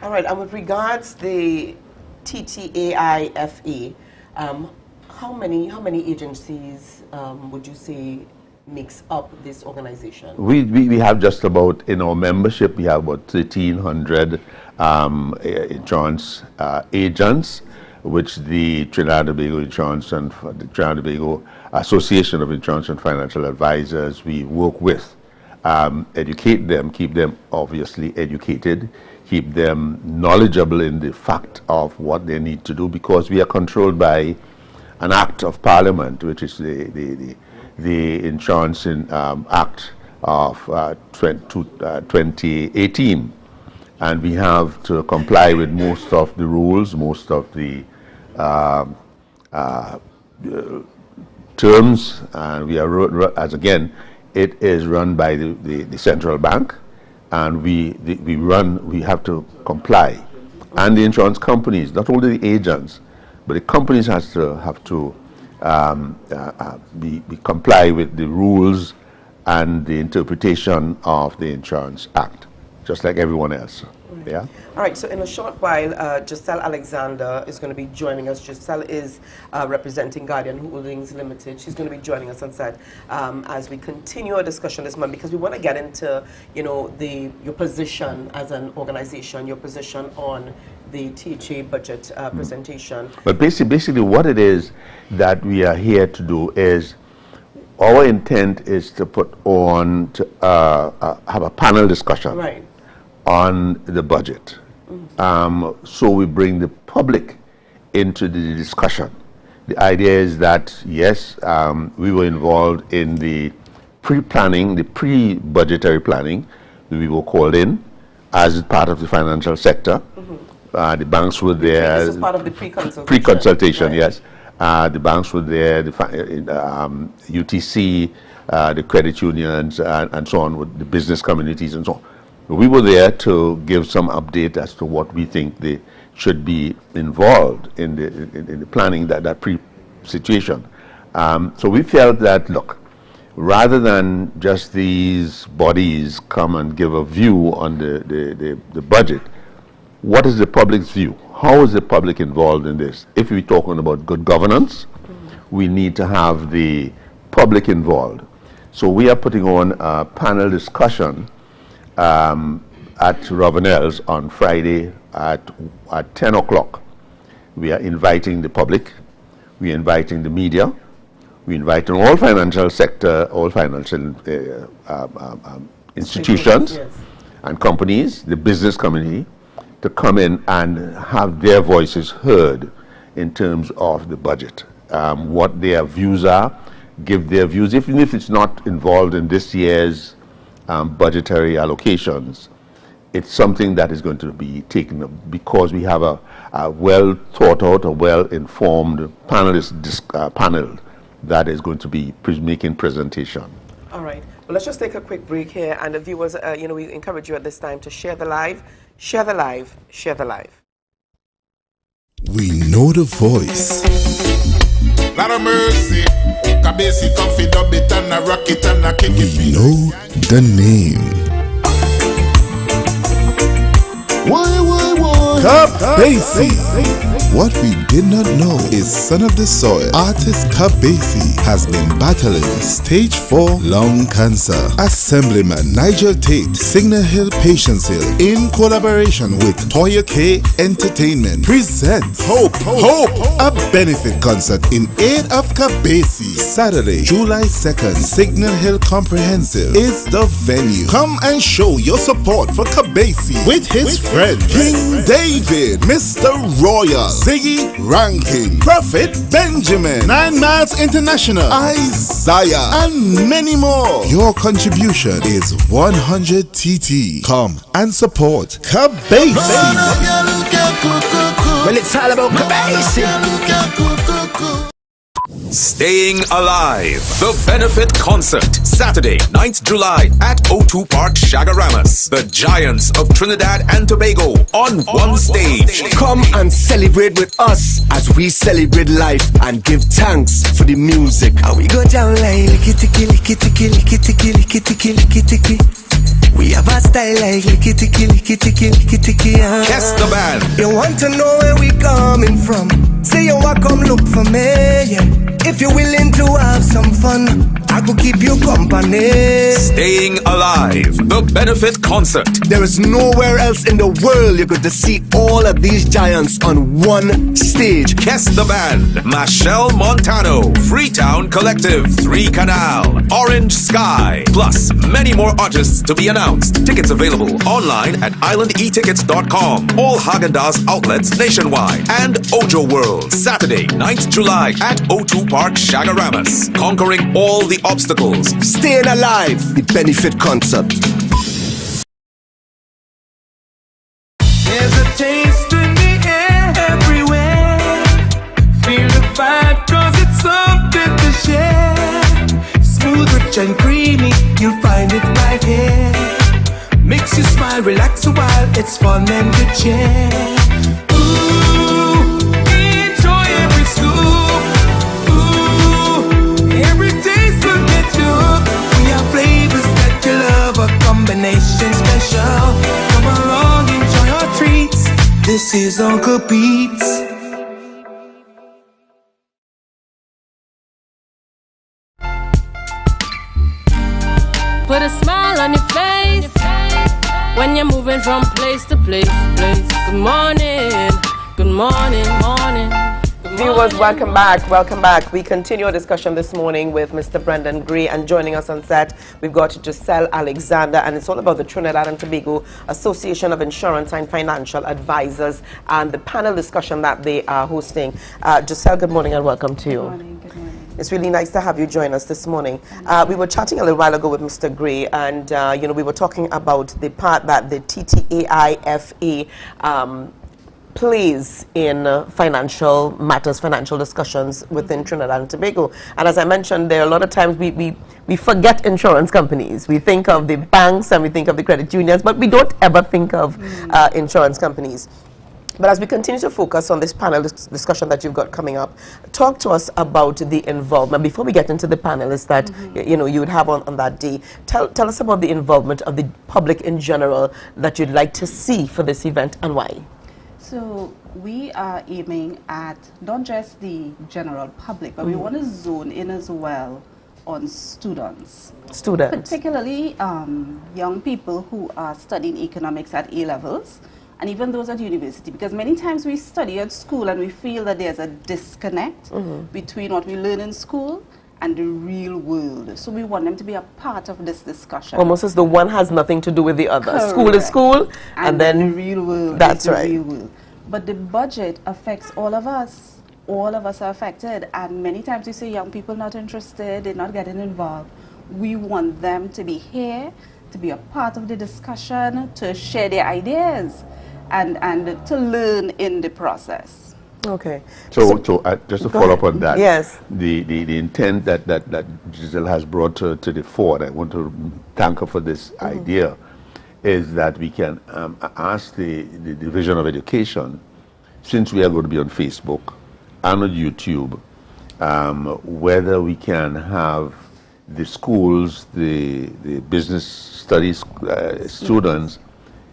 Speaker 8: All right, and with regards the TTAIFA, how many agencies would you say makes up this organization?
Speaker 13: We have just about, in our membership, we have about 1,300 insurance agents, which the Trinidad and Tobago Insurance and the Trinidad and Tobago Association of Insurance and Financial Advisors, we work with. Educate them, keep them obviously educated, keep them knowledgeable in the fact of what they need to do, because we are controlled by an act of Parliament, which is the Insurance Act of 2018. And we have to comply with most of the rules, most of the terms, and we are, as again, it is run by the central bank, and we have to comply. And the insurance companies, not only the agents, but the companies have to comply with the rules and the interpretation of the Insurance Act, just like everyone else. Yeah.
Speaker 8: All right, so in a short while, Giselle Alexander is going to be joining us. Giselle is representing Guardian Holdings Limited. She's going to be joining us on set as we continue our discussion this month, because we want to get into, your position as an organization, your position on the THA budget presentation.
Speaker 13: But basically what it is that we are here to do is, our intent is to put on, have a panel discussion.
Speaker 8: Right.
Speaker 13: On the budget. So we bring the public into the discussion. The idea is that, yes, we were involved in the pre-planning, the pre-budgetary planning. We were called in as part of the financial sector. The banks were there.
Speaker 8: This is part of the pre-consultation.
Speaker 13: Pre-consultation,
Speaker 8: right.
Speaker 13: Yes. The banks were there, the UTC, the credit unions, and so on, with the business communities and so on. We were there to give some update as to what we think they should be involved in the planning, that pre-situation. So we felt that, look, rather than just these bodies come and give a view on the budget, what is the public's view? How is the public involved in this? If we're talking about good governance, we need to have the public involved. So we are putting on a panel discussion at Ravenel's on Friday at 10 o'clock. We are inviting the public, we are inviting the media, we are inviting all financial sector, all financial institutions and companies, the business community, to come in and have their voices heard in terms of the budget, what their views are, give their views, even if it's not involved in this year's budgetary allocations. It's something that is going to be taken up because we have a well thought out, a well informed panel that is going to be making presentation.
Speaker 8: All right. Well, let's just take a quick break here, and the viewers, we encourage you at this time to share the live, share the live, share the live.
Speaker 10: We know the voice.
Speaker 14: Lot of mercy. Kabesi come feed up it and a rock it and a kick it.
Speaker 10: We know the name.
Speaker 14: Why?
Speaker 10: Kabesi. What we did not know is son of the soil. Artist Kabesi has been battling stage 4 lung cancer. Assemblyman Nigel Tate, Signal Hill Patients Hill, in collaboration with Toya K Entertainment, presents Hope, a benefit concert in aid of Kabesi. Saturday, July 2nd, Signal Hill Comprehensive is the venue. Come and show your support for Kabesi with his friend King David, Mr. Royal, Ziggy Rankin, Prophet Benjamin, 9 Miles International, Isaiah, and many more. Your contribution is 100 TT. Come and support Kabesi.
Speaker 15: Well, it's all about Kabesi. Staying Alive, the benefit concert, Saturday, 9th July at O2 Park, Shagaramas. The Giants of Trinidad and Tobago on one stage.
Speaker 16: Come and celebrate with us as we celebrate life and give thanks for the music. And we go down like licky-ticky, licky-ticky, licky-ticky, licky-ticky, licky-ticky. We have a style like licky ticky, licky ticky, licky ticky.
Speaker 15: Guess the band.
Speaker 16: You want to know where we coming from? Say you want come look for me, yeah. If you're willing to have some fun, I could keep you company.
Speaker 15: Staying Alive, the benefit concert.
Speaker 16: There is nowhere else in the world you're going to see all of these giants on one stage.
Speaker 15: Guess the band. Michelle Montano, Freetown Collective, Three Canal, Orange Sky, plus many more artists to be announced. Tickets available online at islandetickets.com. All Haagen-Dazs outlets nationwide. And Ojo World, Saturday, 9th July at O2 Park, Shagaramas. Conquering all the obstacles.
Speaker 16: Staying Alive, the benefit concert.
Speaker 17: There's a taste in the air everywhere. Feel the vibe cause it's something to share. Smooth, rich and creamy, you'll find it right here. Makes you smile, relax a while, it's fun and good cheer. Ooh, enjoy every scoop. Ooh, every taste will get you hooked. We have flavors that you love, a combination special. Come along, enjoy our treats. This is Uncle Pete's.
Speaker 6: Put a smile on your face when you're moving from place to place. Good morning, good morning, morning.
Speaker 8: Viewers, welcome back. Welcome back. We continue our discussion this morning with Mr. Brendan Gray, and joining us on set, we've got Giselle Alexander, and it's all about the Trinidad and Tobago Association of Insurance and Financial Advisors and the panel discussion that they are hosting. Giselle, good morning and welcome to you.
Speaker 18: Good morning. Good morning.
Speaker 8: It's really nice to have you join us this morning. We were chatting a little while ago with Mr. Gray, and we were talking about the part that the TTAIFA plays in financial matters, financial discussions within Trinidad and Tobago. And as I mentioned, there are a lot of times we forget insurance companies. We think of the banks and we think of the credit unions, but we don't ever think of insurance companies. But as we continue to focus on this panel discussion that you've got coming up, talk to us about the involvement. Before we get into the panelists that you would have on that day, tell us about the involvement of the public in general that you'd like to see for this event and why.
Speaker 18: So we are aiming at not just the general public, but we want to zone in as well on students. Particularly young people who are studying economics at A-levels, and even those at university, because many times we study at school and we feel that there's a disconnect between what we learn in school and the real world. So we want them to be a part of this discussion.
Speaker 8: Almost as the one has nothing to do with the other.
Speaker 18: Correct.
Speaker 8: School is school, and then
Speaker 18: the real world
Speaker 8: that's
Speaker 18: is the
Speaker 8: right.
Speaker 18: real world. But the budget affects all of us. All of us are affected, and many times we say young people not interested, they're not getting involved. We want them to be here, to be a part of the discussion, to share their ideas, and to learn in the process.
Speaker 8: Okay.
Speaker 13: So just to follow up on that,
Speaker 8: yes,
Speaker 13: the intent that Giselle has brought to the fore, I want to thank her for this idea, is that we can ask the Division of Education, since we are going to be on Facebook and on YouTube, whether we can have the schools, the business studies students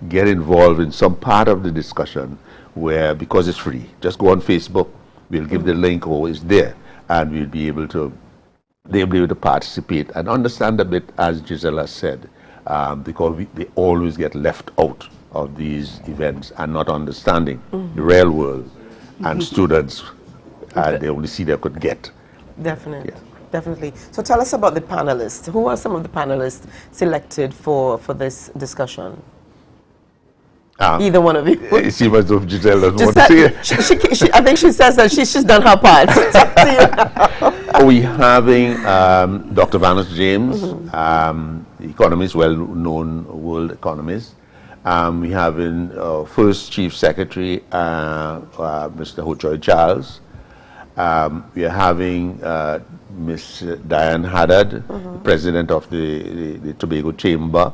Speaker 13: get involved in some part of the discussion where, because it's free, just go on Facebook, we'll give the link, or it's there, and we'll be able to, they'll be able to participate and understand a bit, as Gisela said, because they always get left out of these events and not understanding the real world, and students, they only see they could get.
Speaker 8: Definitely. Definitely. So tell us about the panelists. Who are some of the panelists selected for this discussion? Either one of you.
Speaker 13: It seems as though Giselle doesn't want to say it.
Speaker 8: I think she says that she's done her part.
Speaker 13: We're having Dr. Vanus James, economist, well-known world economist. We're having first Chief Secretary, Mr. Hochoy Charles. We are having Ms. Diane Haddad, President of the Tobago Chamber.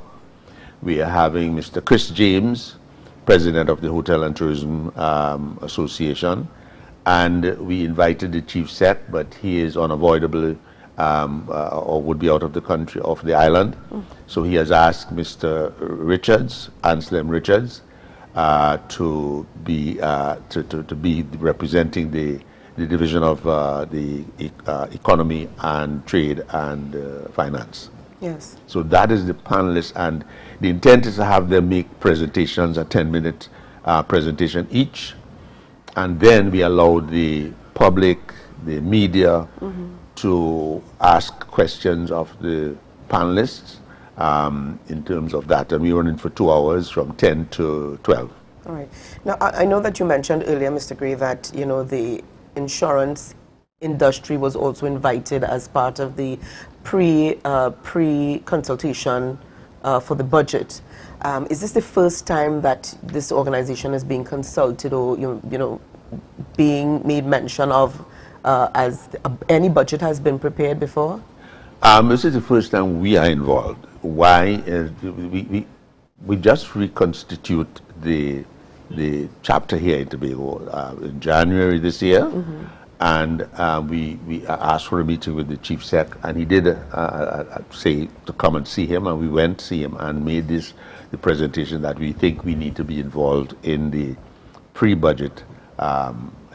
Speaker 13: We are having Mr. Chris James, President of the Hotel and Tourism Association. And we invited the Chief Sec, but he is unavoidable or would be out of the country, of the island. So he has asked Mr. Richards, Anselm Richards, to be representing the division of the economy and trade and finance.
Speaker 8: Yes.
Speaker 13: So that is the panelists, and the intent is to have them make presentations, a 10-minute presentation each, and then we allow the public, the media, to ask questions of the panelists in terms of that. And we run in for 2 hours from 10 to 12.
Speaker 8: All right. Now, I know that you mentioned earlier, Mr. Gray, that, you know, the insurance industry was also invited as part of the pre-consultation for the budget. Is this the first time that this organization is being consulted or, you know, being made mention of as any budget has been prepared before?
Speaker 13: This is the first time we are involved. Why? We just reconstitute the chapter here in Tobago in January this year, and we asked for a meeting with the chief sec, and he did say to come and see him, and we went to see him and made the presentation that we think we need to be involved in the pre-budget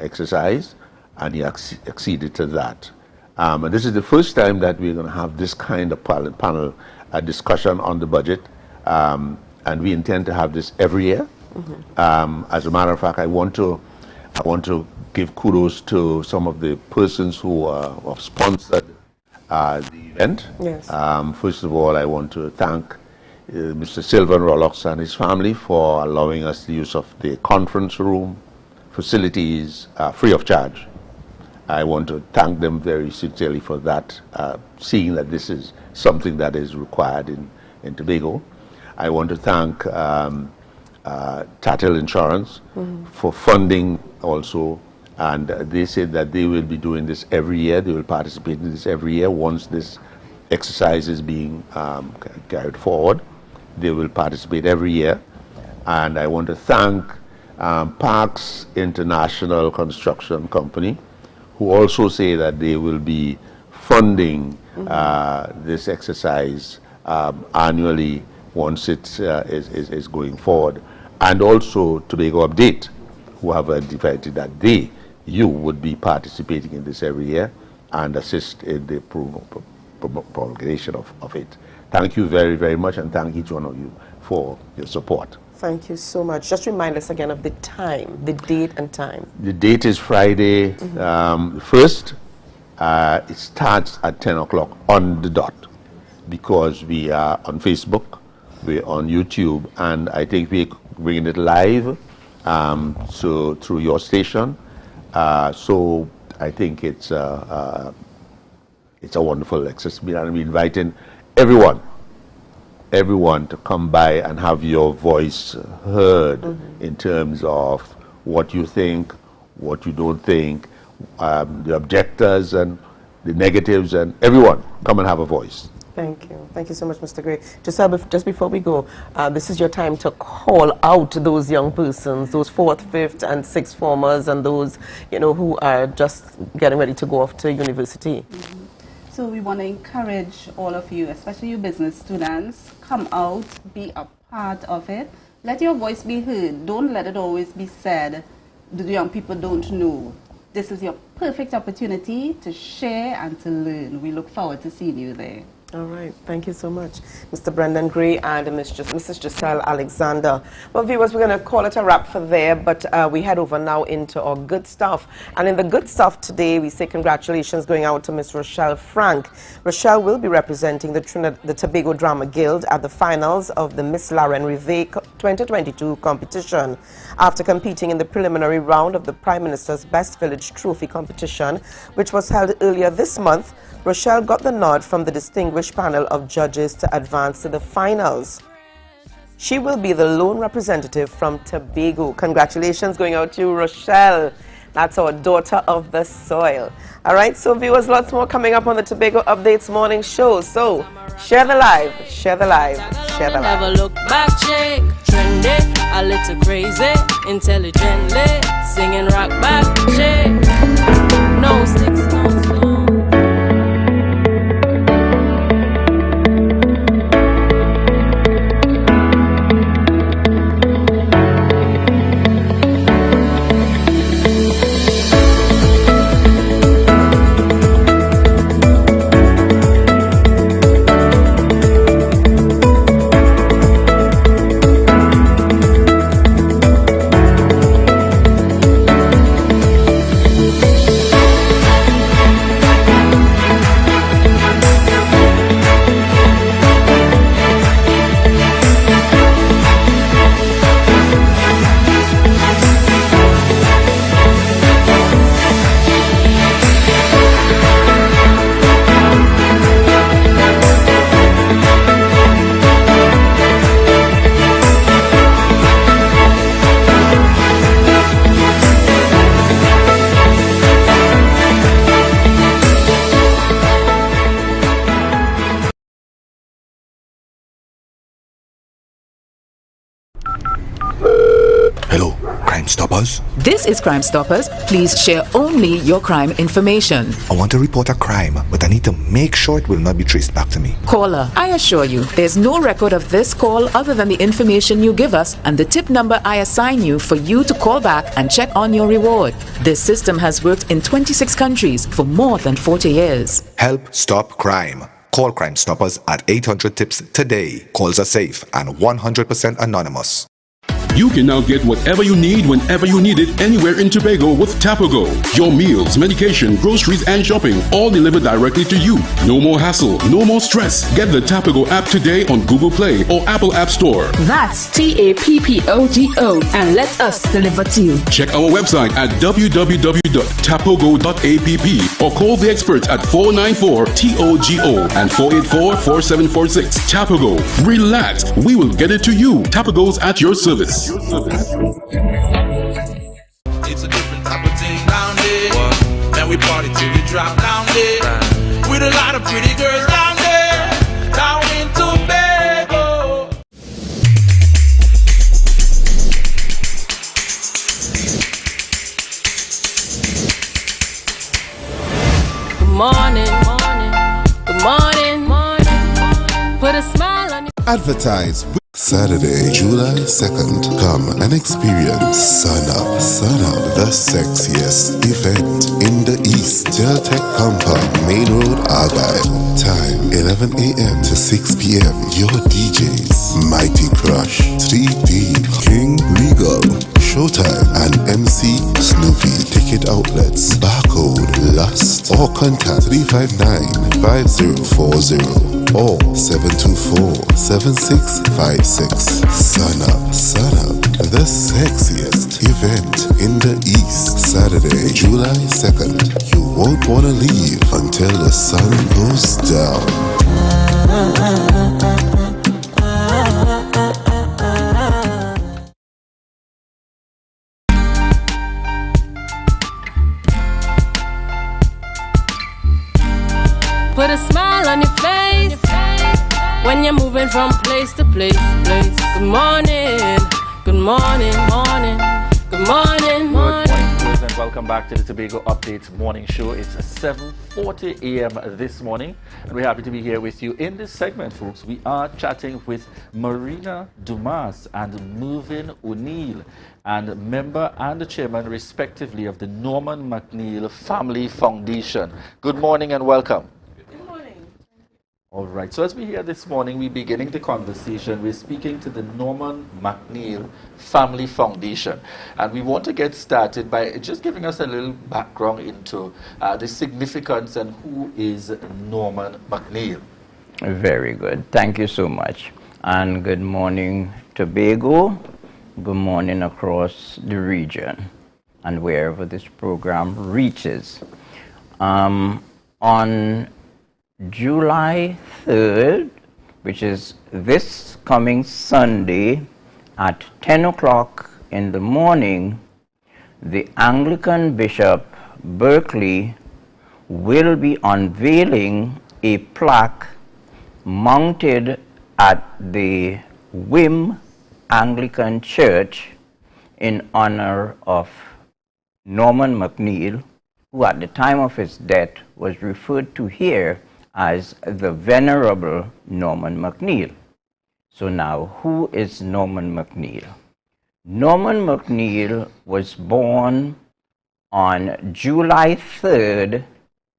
Speaker 13: exercise, and he acceded to that. And this is the first time that we're going to have this kind of panel discussion on the budget, and we intend to have this every year. As a matter of fact, I want to give kudos to some of the persons who have sponsored the event.
Speaker 8: Yes.
Speaker 13: First of all, I want to thank Mr. Sylvan Rollocks and his family for allowing us the use of the conference room facilities free of charge. I want to thank them very sincerely for that, seeing that this is something that is required in Tobago. I want to thank Tatil Insurance for funding also, and they said that they will be doing this every year. They will participate in this every year. Once this exercise is being carried forward, they will participate every year. And I want to thank Parks International Construction Company, who also say that they will be funding this exercise annually once it is going forward. And also Tobago Update, who have identified that you would be participating in this every year and assist in the promulgation of it. Thank you very, very much, and thank each one of you for your support.
Speaker 8: Thank you so much. Just remind us again of the time, the date and time.
Speaker 13: The date is Friday 1st. It starts at 10 o'clock on the dot, because we are on Facebook, we're on YouTube, and I think we're bringing it live so through your station. So I think it's a wonderful exercise, and we're inviting everyone to come by and have your voice heard in terms of what you think, what you don't think, the objectors and the negatives, and everyone come and have a voice.
Speaker 8: Thank you. Thank you so much, Mr. Gray. Just before we go, this is your time to call out those young persons, those 4th, 5th, and 6th formers, and those, you know, who are just getting ready to go off to university.
Speaker 18: So we want to encourage all of you, especially you business students, come out, be a part of it. Let your voice be heard. Don't let it always be said, the young people don't know. This is your perfect opportunity to share and to learn. We look forward to seeing you there.
Speaker 8: All right. Thank you so much, Mr. Brendan Gray and Mrs. Giselle Alexander. Well, viewers, we're going to call it a wrap for there, but we head over now into our good stuff. And in the good stuff today, we say congratulations going out to Miss Rochelle Frank. Rochelle will be representing the Tobago Drama Guild at the finals of the Miss Lauren Rivet 2022 competition. After competing in the preliminary round of the Prime Minister's Best Village Trophy competition, which was held earlier this month, Rochelle got the nod from the distinguished panel of judges to advance to the finals. She will be the lone representative from Tobago. Congratulations going out to Rochelle. That's our daughter of the soil. All right, so viewers, lots more coming up on the Tobago Updates morning show. So share the live, share the live, share the live.
Speaker 6: Never look back, chick. Trendy, a little crazy, intelligently, singing rock back, chick. No sticks, no stone.
Speaker 19: Hello, Crime Stoppers?
Speaker 20: This is Crime Stoppers. Please share only your crime information.
Speaker 19: I want to report a crime, but I need to make sure it will not be traced back to me.
Speaker 20: Caller, I assure you, there's no record of this call other than the information you give us and the tip number I assign you for you to call back and check on your reward. This system has worked in 26 countries for more than 40 years.
Speaker 19: Help stop crime. Call Crime Stoppers at 800-TIPS today. Calls are safe and 100% anonymous.
Speaker 21: You can now get whatever you need whenever you need it anywhere in Tobago with Tobago. Your meals, medication, groceries, and shopping all delivered directly to you. No more hassle, no more stress. Get the Tobago app today on Google Play or Apple App Store.
Speaker 22: That's TAPPOGO and let us deliver to you.
Speaker 21: Check our website at www.tapogo.app or call the experts at 494-TOGO and 484-4746. Tobago. Relax. We will get it to you. Tobago's at your service.
Speaker 23: It's a different type of thing down there. And we party till we drop down there. With a lot of pretty girls down there. Down in Tobago.
Speaker 6: Good morning, good morning, put a smile on your
Speaker 10: Advertise. Saturday, July 2nd, come and experience Sun Up, the sexiest event in the East. Deltec Compound, Main Road, Argyle. Time 11 a.m. to 6 p.m. Your DJs, Mighty Crush, 3D, King Regal, Showtime, and MC Snoopy. Ticket outlets, Barcode, Lust, or contact 359-5040 or 724-7656. Sun Up, the sexiest event in the East. Saturday, July 2nd. You won't want to leave until the sun goes down.
Speaker 6: Put a smile on your face when you're moving from place to place. Good morning, good morning, good morning,
Speaker 7: Good morning, viewers, and welcome back to the Tobago Updates morning show. It's 7:40 a.m. this morning, and we're happy to be here with you. In this segment, folks, we are chatting with Marina Dumas and Mervyn O'Neill, and member and the chairman, respectively, of the Norman McNeil Family Foundation. Good morning and welcome. All right, so as we hear this morning, we're beginning the conversation. We're speaking to the Norman McNeil Family Foundation. And we want to get started by just giving us a little background into the significance and who is Norman McNeil.
Speaker 24: Very good. Thank you so much. And good morning, Tobago. Good morning across the region and wherever this program reaches. On July 3rd, which is this coming Sunday at 10 o'clock in the morning, the Anglican Bishop Berkeley will be unveiling a plaque mounted at the Wim Anglican Church in honor of Norman McNeil, who at the time of his death was referred to here as the Venerable Norman McNeil. So now, who is Norman McNeil? Norman McNeil was born on July 3rd,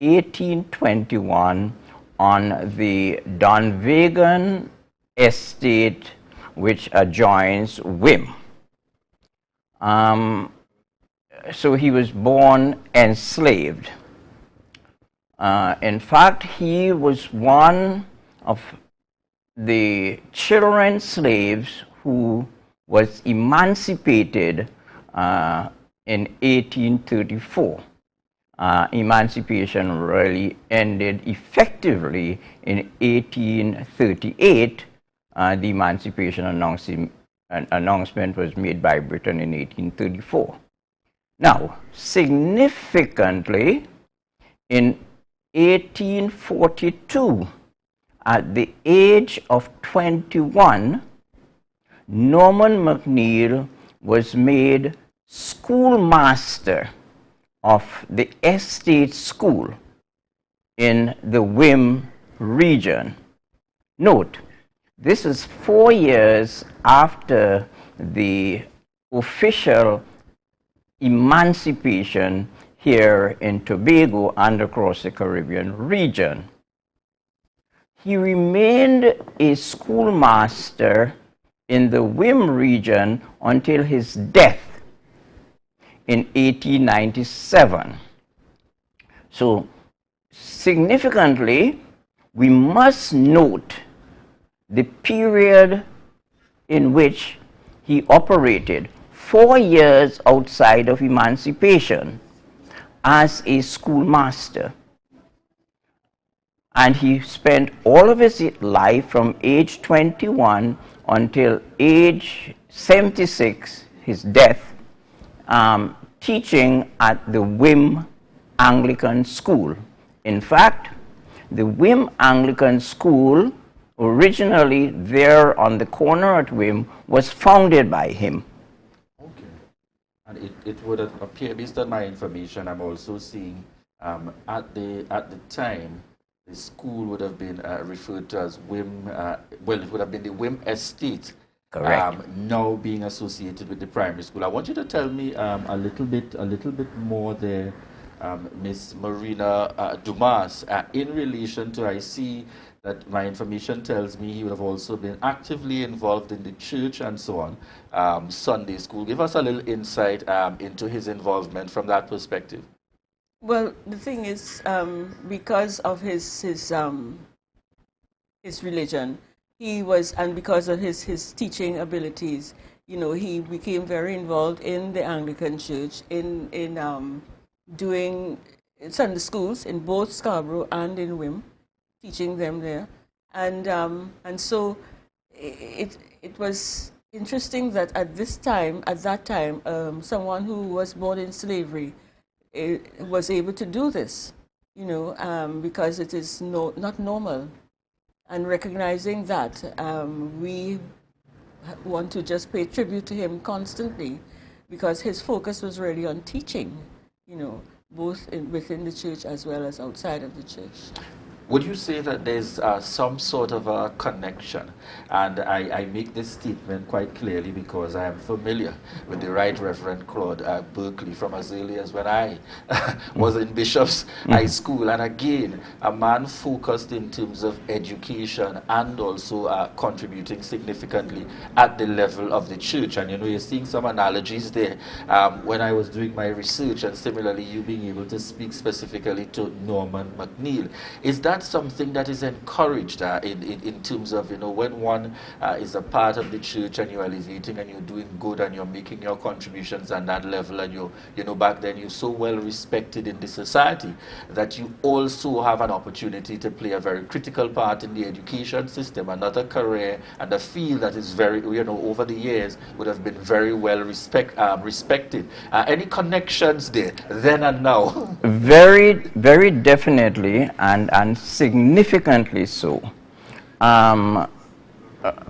Speaker 24: 1821 on the Dunvegan estate which adjoins Wim. So he was born enslaved. In fact, he was one of the children slaves who was emancipated in 1834. Emancipation really ended effectively in 1838. The emancipation announcement was made by Britain in 1834. Now, significantly, in 1842, at the age of 21, Norman McNeil was made schoolmaster of the estate school in the Wim region. Note, this is 4 years after the official emancipation here in Tobago and across the Caribbean region. He remained a schoolmaster in the Wim region until his death in 1897. So, significantly, we must note the period in which he operated, 4 years outside of emancipation, as a schoolmaster. And he spent all of his life from age 21 until age 76, his death, teaching at the Wim Anglican School. In fact, the Wim Anglican School, originally there on the corner at Wim, was founded by him.
Speaker 7: Okay. And it would appear, based on my information, I'm also seeing at the time, the school would have been referred to as Wim, well, it would have been the Wim Estate.
Speaker 24: Correct.
Speaker 7: Now being associated with the primary school. I want you to tell me a little bit more there, Miss Marina Dumas, in relation to, I see that my information tells me he would have also been actively involved in the church and so on, Sunday school. Give us a little insight into his involvement from that perspective.
Speaker 2: Well, the thing is, because of his religion, he was, and because of his teaching abilities, you know, he became very involved in the Anglican Church in doing Sunday schools in both Scarborough and in Wim, teaching them there, and so it was interesting that at that time, someone who was born in slavery was able to do this, you know, because it is not normal. And recognizing that, we want to just pay tribute to him constantly, because his focus was really on teaching, you know, both within the church as well as outside of the church.
Speaker 7: Would you say that there's some sort of a connection? And I make this statement quite clearly because I am familiar with the Right Reverend Claude Berkeley from as early as when I was in Bishop's High School. And again, a man focused in terms of education and also contributing significantly at the level of the church. And you know, you're seeing some analogies there when I was doing my research, and similarly you being able to speak specifically to Norman McNeil. Is that something that is encouraged in terms of, you know, when one is a part of the church and you're elevating and you're doing good and you're making your contributions at that level, and you know, back then you're so well respected in the society that you also have an opportunity to play a very critical part in the education system, another career and a field that is very, you know, over the years would have been very well respected. Any connections there, then and now?
Speaker 24: Very, very definitely, and significantly so.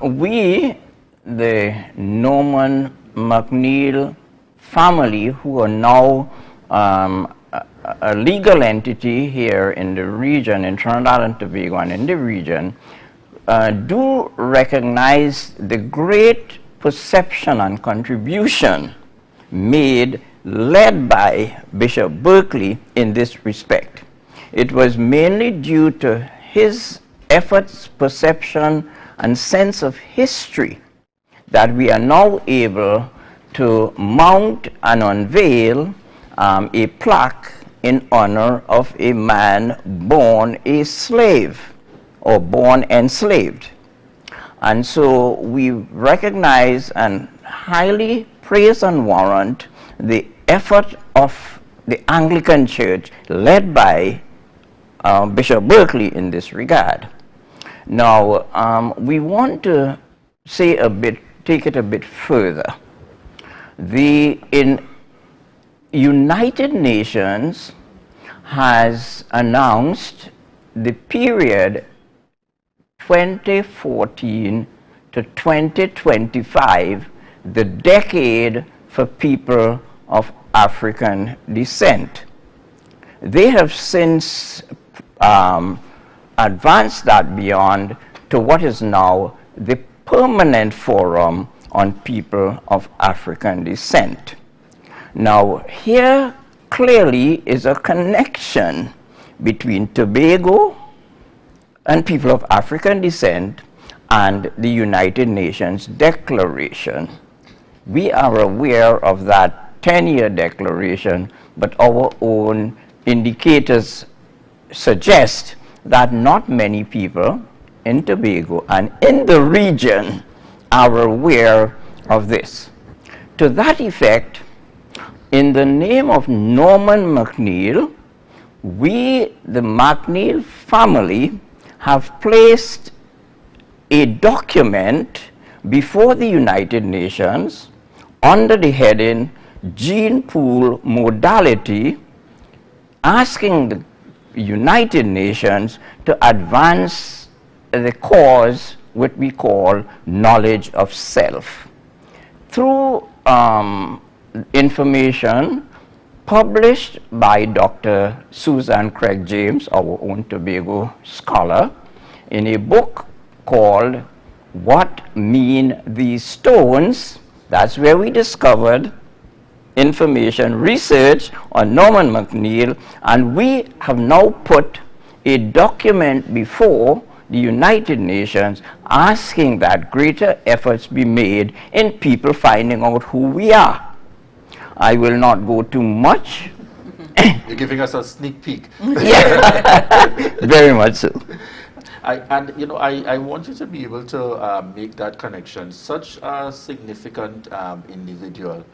Speaker 24: We, the Norman McNeil family, who are now a legal entity here in the region, in Trinidad and Tobago and in the region, do recognize the great perception and contribution led by Bishop Berkeley in this respect. It was mainly due to his efforts, perception, and sense of history that we are now able to mount and unveil a plaque in honor of a man born a slave or born enslaved. And so we recognize and highly praise and warrant the effort of the Anglican Church led by Bishop Berkeley in this regard. Now, we want to say take it a bit further. The United Nations has announced the period 2014 to 2025 the decade for people of African descent. They have since advanced that beyond to what is now the Permanent Forum on People of African Descent. Now, here clearly is a connection between Tobago and people of African descent and the United Nations Declaration. We are aware of that 10-year declaration, but our own indicators suggest that not many people in Tobago and in the region are aware of this. To that effect, in the name of Norman McNeil, we, the McNeil family, have placed a document before the United Nations under the heading Gene Pool Modality, asking the United Nations to advance the cause what we call knowledge of self. Through information published by Dr. Susan Craig James, our own Tobago scholar, in a book called What Mean These Stones? That's where we discovered information, research on Norman McNeil, and we have now put a document before the United Nations asking that greater efforts be made in people finding out who we are. I will not go too much.
Speaker 7: You're giving us a sneak peek.
Speaker 24: Yeah, very much so.
Speaker 7: I want you to be able to make that connection. Such a significant individual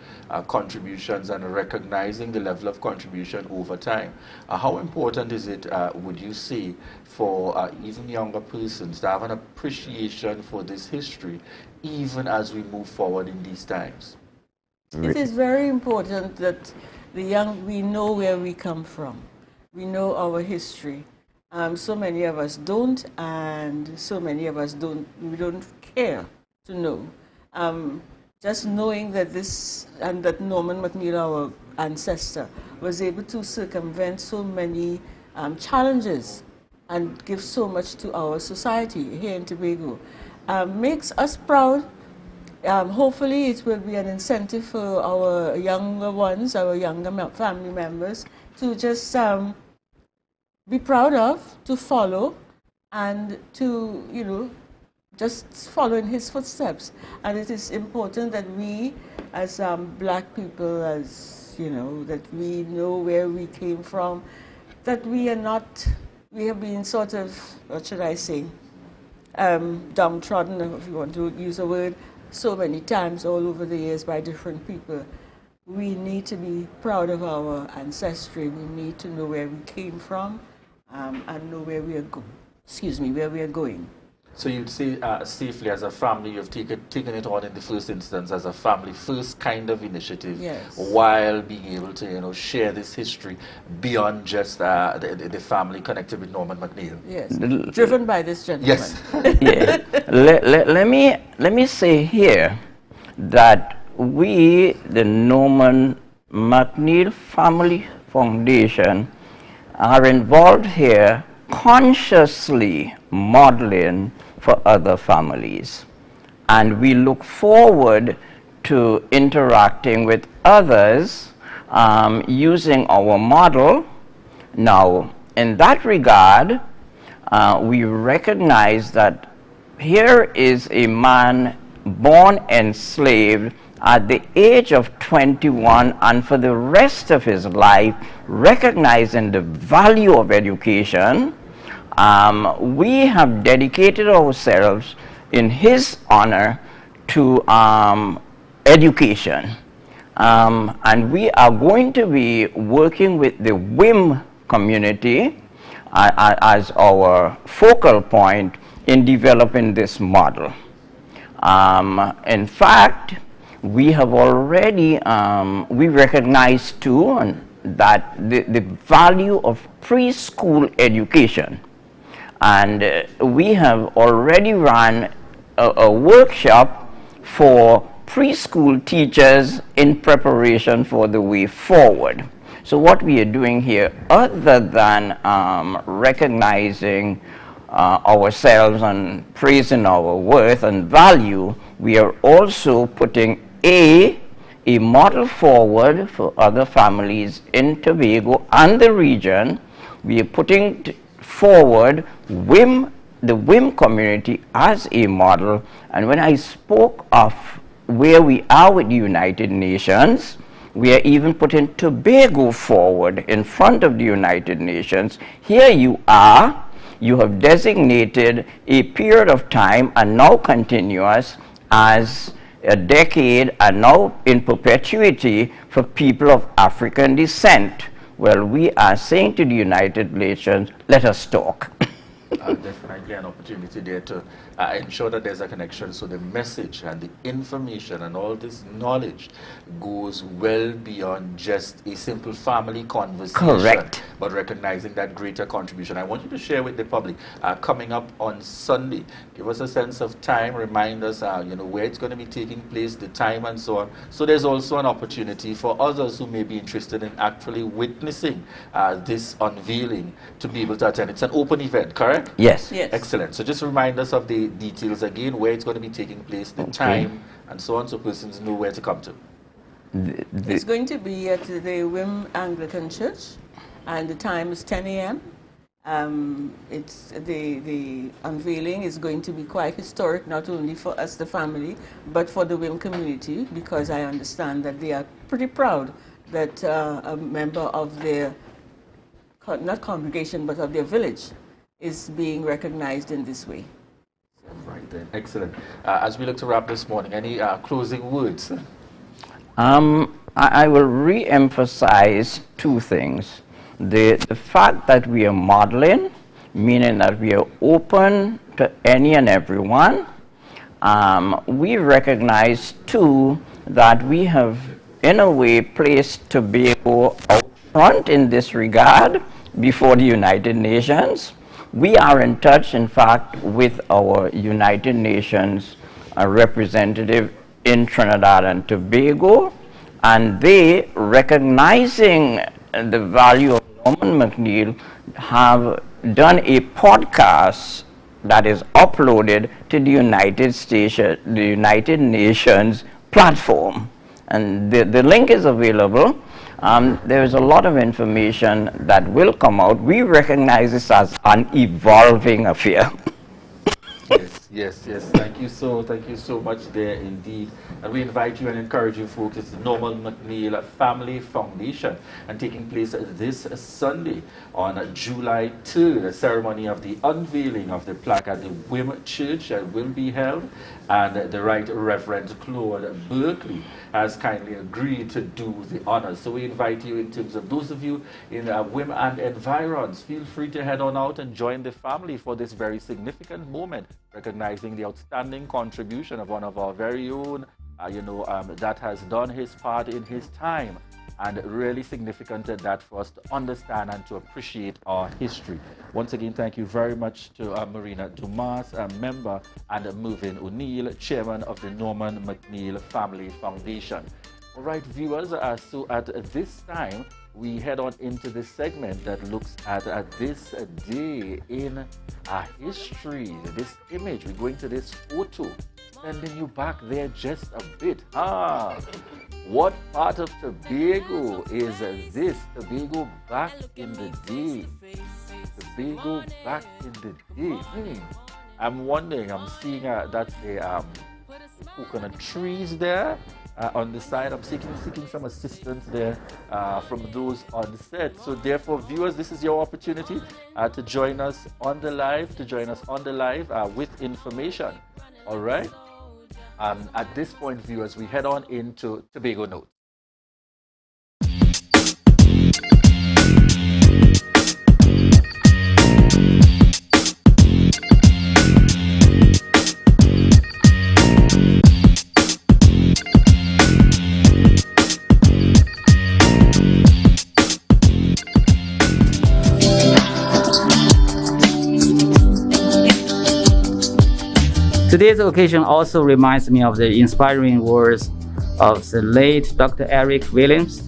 Speaker 7: contributions and recognizing the level of contribution over time. How important is it, would you say, for even younger persons to have an appreciation for this history, even as we move forward in these times?
Speaker 2: It is very important that we know where we come from. We know our history. So many of us don't, and so many of us we don't care to know. Just knowing that that Norman McNeil, our ancestor, was able to circumvent so many challenges and give so much to our society here in Tobago, makes us proud. Hopefully it will be an incentive for our younger ones, our younger family members, to just be proud of, to follow, and to, just follow in his footsteps. And it is important that we, as black people, that we know where we came from, that we have been sort of, what should I say, downtrodden, if you want to use a word, so many times all over the years by different people. We need to be proud of our ancestry. We need to know where we came from, and know where we are going.
Speaker 7: So you'd say safely as a family, you've taken it on in the first instance as a family first kind of initiative,
Speaker 2: yes,
Speaker 7: while being able to share this history beyond just the family connected with Norman McNeil.
Speaker 2: Yes, driven by this gentleman.
Speaker 7: Yes.
Speaker 24: Yeah. Let me say here that we, the Norman McNeil Family Foundation, are involved here consciously modeling for other families. And we look forward to interacting with others using our model. Now, in that regard, we recognize that here is a man born enslaved at the age of 21, and for the rest of his life, recognizing the value of education, we have dedicated ourselves in his honor to education. And we are going to be working with the WIM community as our focal point in developing this model. In fact, we have already, we recognize too that the value of preschool education. And we have already run a workshop for preschool teachers in preparation for the way forward. So what we are doing here, other than recognizing ourselves and praising our worth and value, we are also putting a model forward for other families in Tobago and the region. We are putting forward the WIM community as a model. And when I spoke of where we are with the United Nations, we are even putting Tobago forward in front of the United Nations. Here you are, you have designated a period of time and now continuous as a decade and now in perpetuity for people of African descent. Well, we are saying to the United Nations, let us talk.
Speaker 7: Definitely an opportunity there to ensure that there's a connection, so the message and the information and all this knowledge goes well beyond just a simple family conversation.
Speaker 24: Correct.
Speaker 7: But recognizing that greater contribution. I want you to share with the public coming up on Sunday. Give us a sense of time, remind us where it's going to be taking place, the time and so on. So there's also an opportunity for others who may be interested in actually witnessing this unveiling to be able to attend. It's an open event, correct?
Speaker 24: Yes.
Speaker 2: Yes.
Speaker 7: Excellent. So just remind us of the details again, where it's going to be taking place, the time, and so on, so persons know where to come to.
Speaker 2: It's going to be at the WIM Anglican Church, and the time is 10 a.m. It's the unveiling is going to be quite historic, not only for us, the family, but for the WIM community, because I understand that they are pretty proud that a member of their, not congregation, but of their village is being recognized in this way.
Speaker 7: Right then, excellent. As we look to wrap this morning, any closing words?
Speaker 24: I will re-emphasize two things. The fact that we are modeling, meaning that we are open to any and everyone. We recognize too that we have in a way placed Tobago out front in this regard before the United Nations. We are in touch, in fact, with our United Nations representative in Trinidad and Tobago, and they, recognizing the value of Norman McNeil, have done a podcast that is uploaded to the United Nations platform. And the link is available. There is a lot of information that will come out. We recognize this as an evolving affair.
Speaker 7: Yes. Thank you so much there indeed. And we invite you and encourage you folks. It's the Norman McNeil Family Foundation, and taking place this Sunday on July 3rd. The ceremony of the unveiling of the plaque at the WIM Church will be held, and the Right Reverend Claude Berkeley has kindly agreed to do the honors. So we invite you, in terms of those of you in WIM and environs, feel free to head on out and join the family for this very significant moment, recognizing the outstanding contribution of one of our very own, that has done his part in his time, and really significant that for us to understand and to appreciate our history. Once again, thank you very much to Marina Dumas, a member, and Mervyn O'Neill, chairman of the Norman McNeil Family Foundation. All right, viewers, so at this time, we head on into this segment that looks at this day in history, this image. We're going to this photo, sending you back there just a bit. What part of Tobago is this? Tobago back in the day. Tobago back in the day. I'm wondering, I'm seeing that's the coconut trees there. On the side, I'm seeking some assistance there from those on set. So therefore, viewers, this is your opportunity to join us on the live, with information. All right. At this point, viewers, we head on into Tobago Notes.
Speaker 1: Today's occasion also reminds me of the inspiring words of the late Dr. Eric Williams.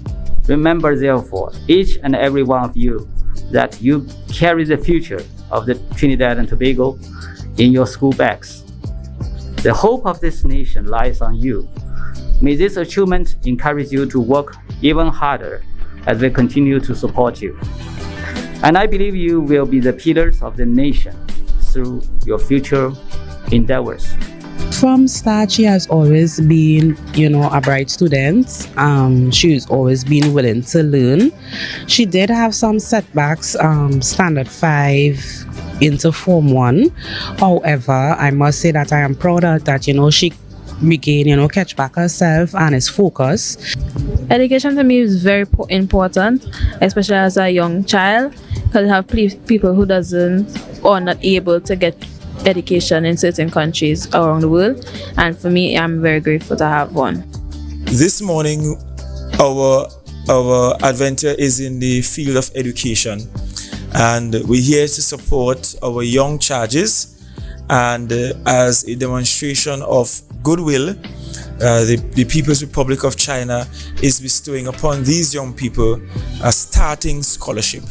Speaker 1: Remember, therefore, each and every one of you, that you carry the future of the Trinidad and Tobago in your school bags. The hope of this nation lies on you. May this achievement encourage you to work even harder as we continue to support you. And I believe you will be the pillars of the nation through your future endeavors.
Speaker 3: From start, she has always been, a bright student. She's always been willing to learn. She did have some setbacks, standard 5 into Form 1. However, I must say that I am proud of that, she regain, catch back herself and is focused.
Speaker 4: Education to me is very important, especially as a young child, because you have people who doesn't or not able to get education in certain countries around the world, and for me, I'm very grateful to have one.
Speaker 5: This morning, our adventure is in the field of education, and we're here to support our young charges, and as a demonstration of goodwill, the People's Republic of China is bestowing upon these young people a starting scholarship.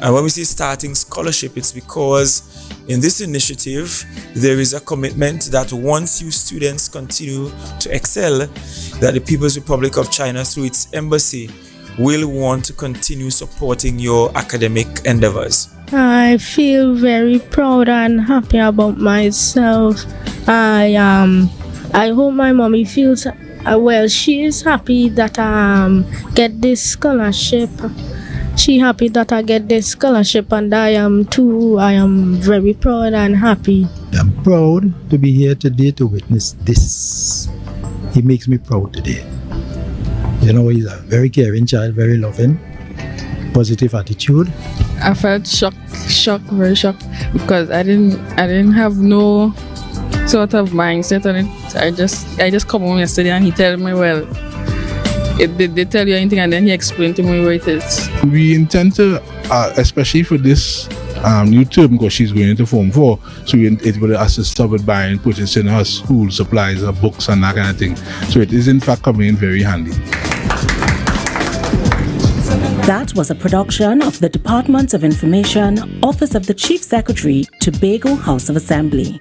Speaker 5: And when we say starting scholarship, it's because in this initiative, there is a commitment that once you students continue to excel, that the People's Republic of China, through its embassy, will want to continue supporting your academic endeavors.
Speaker 25: I feel very proud and happy about myself. I hope my mommy feels she is happy that I get this scholarship. She happy that I get this scholarship, and I am too. I am very proud and happy.
Speaker 26: I'm proud to be here today to witness this. He makes me proud today. He's a very caring child, very loving, positive attitude.
Speaker 27: I felt very shocked, because I didn't have no sort of mindset on it. I just come home yesterday and he told me, well, did they tell you anything? And then he explained to me where it is.
Speaker 28: We intend to, especially for this new term, because she's going into Form 4, so it will assist her with buying, purchasing her school supplies, her books and that kind of thing. So it is in fact coming in very handy.
Speaker 29: That was a production of the Department of Information, Office of the Chief Secretary, Tobago House of Assembly.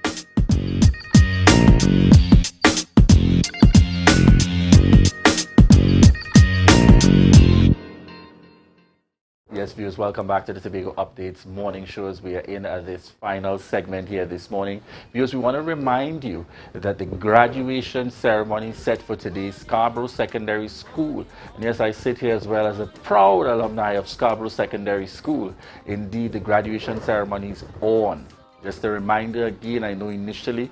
Speaker 7: Yes, viewers, welcome back to the Tobago Updates morning shows. We are in this final segment here this morning. Viewers, we want to remind you that the graduation ceremony set for today's Scarborough Secondary School. And yes, I sit here as well as a proud alumni of Scarborough Secondary School. Indeed, the graduation ceremony is on. Just a reminder again, I know initially,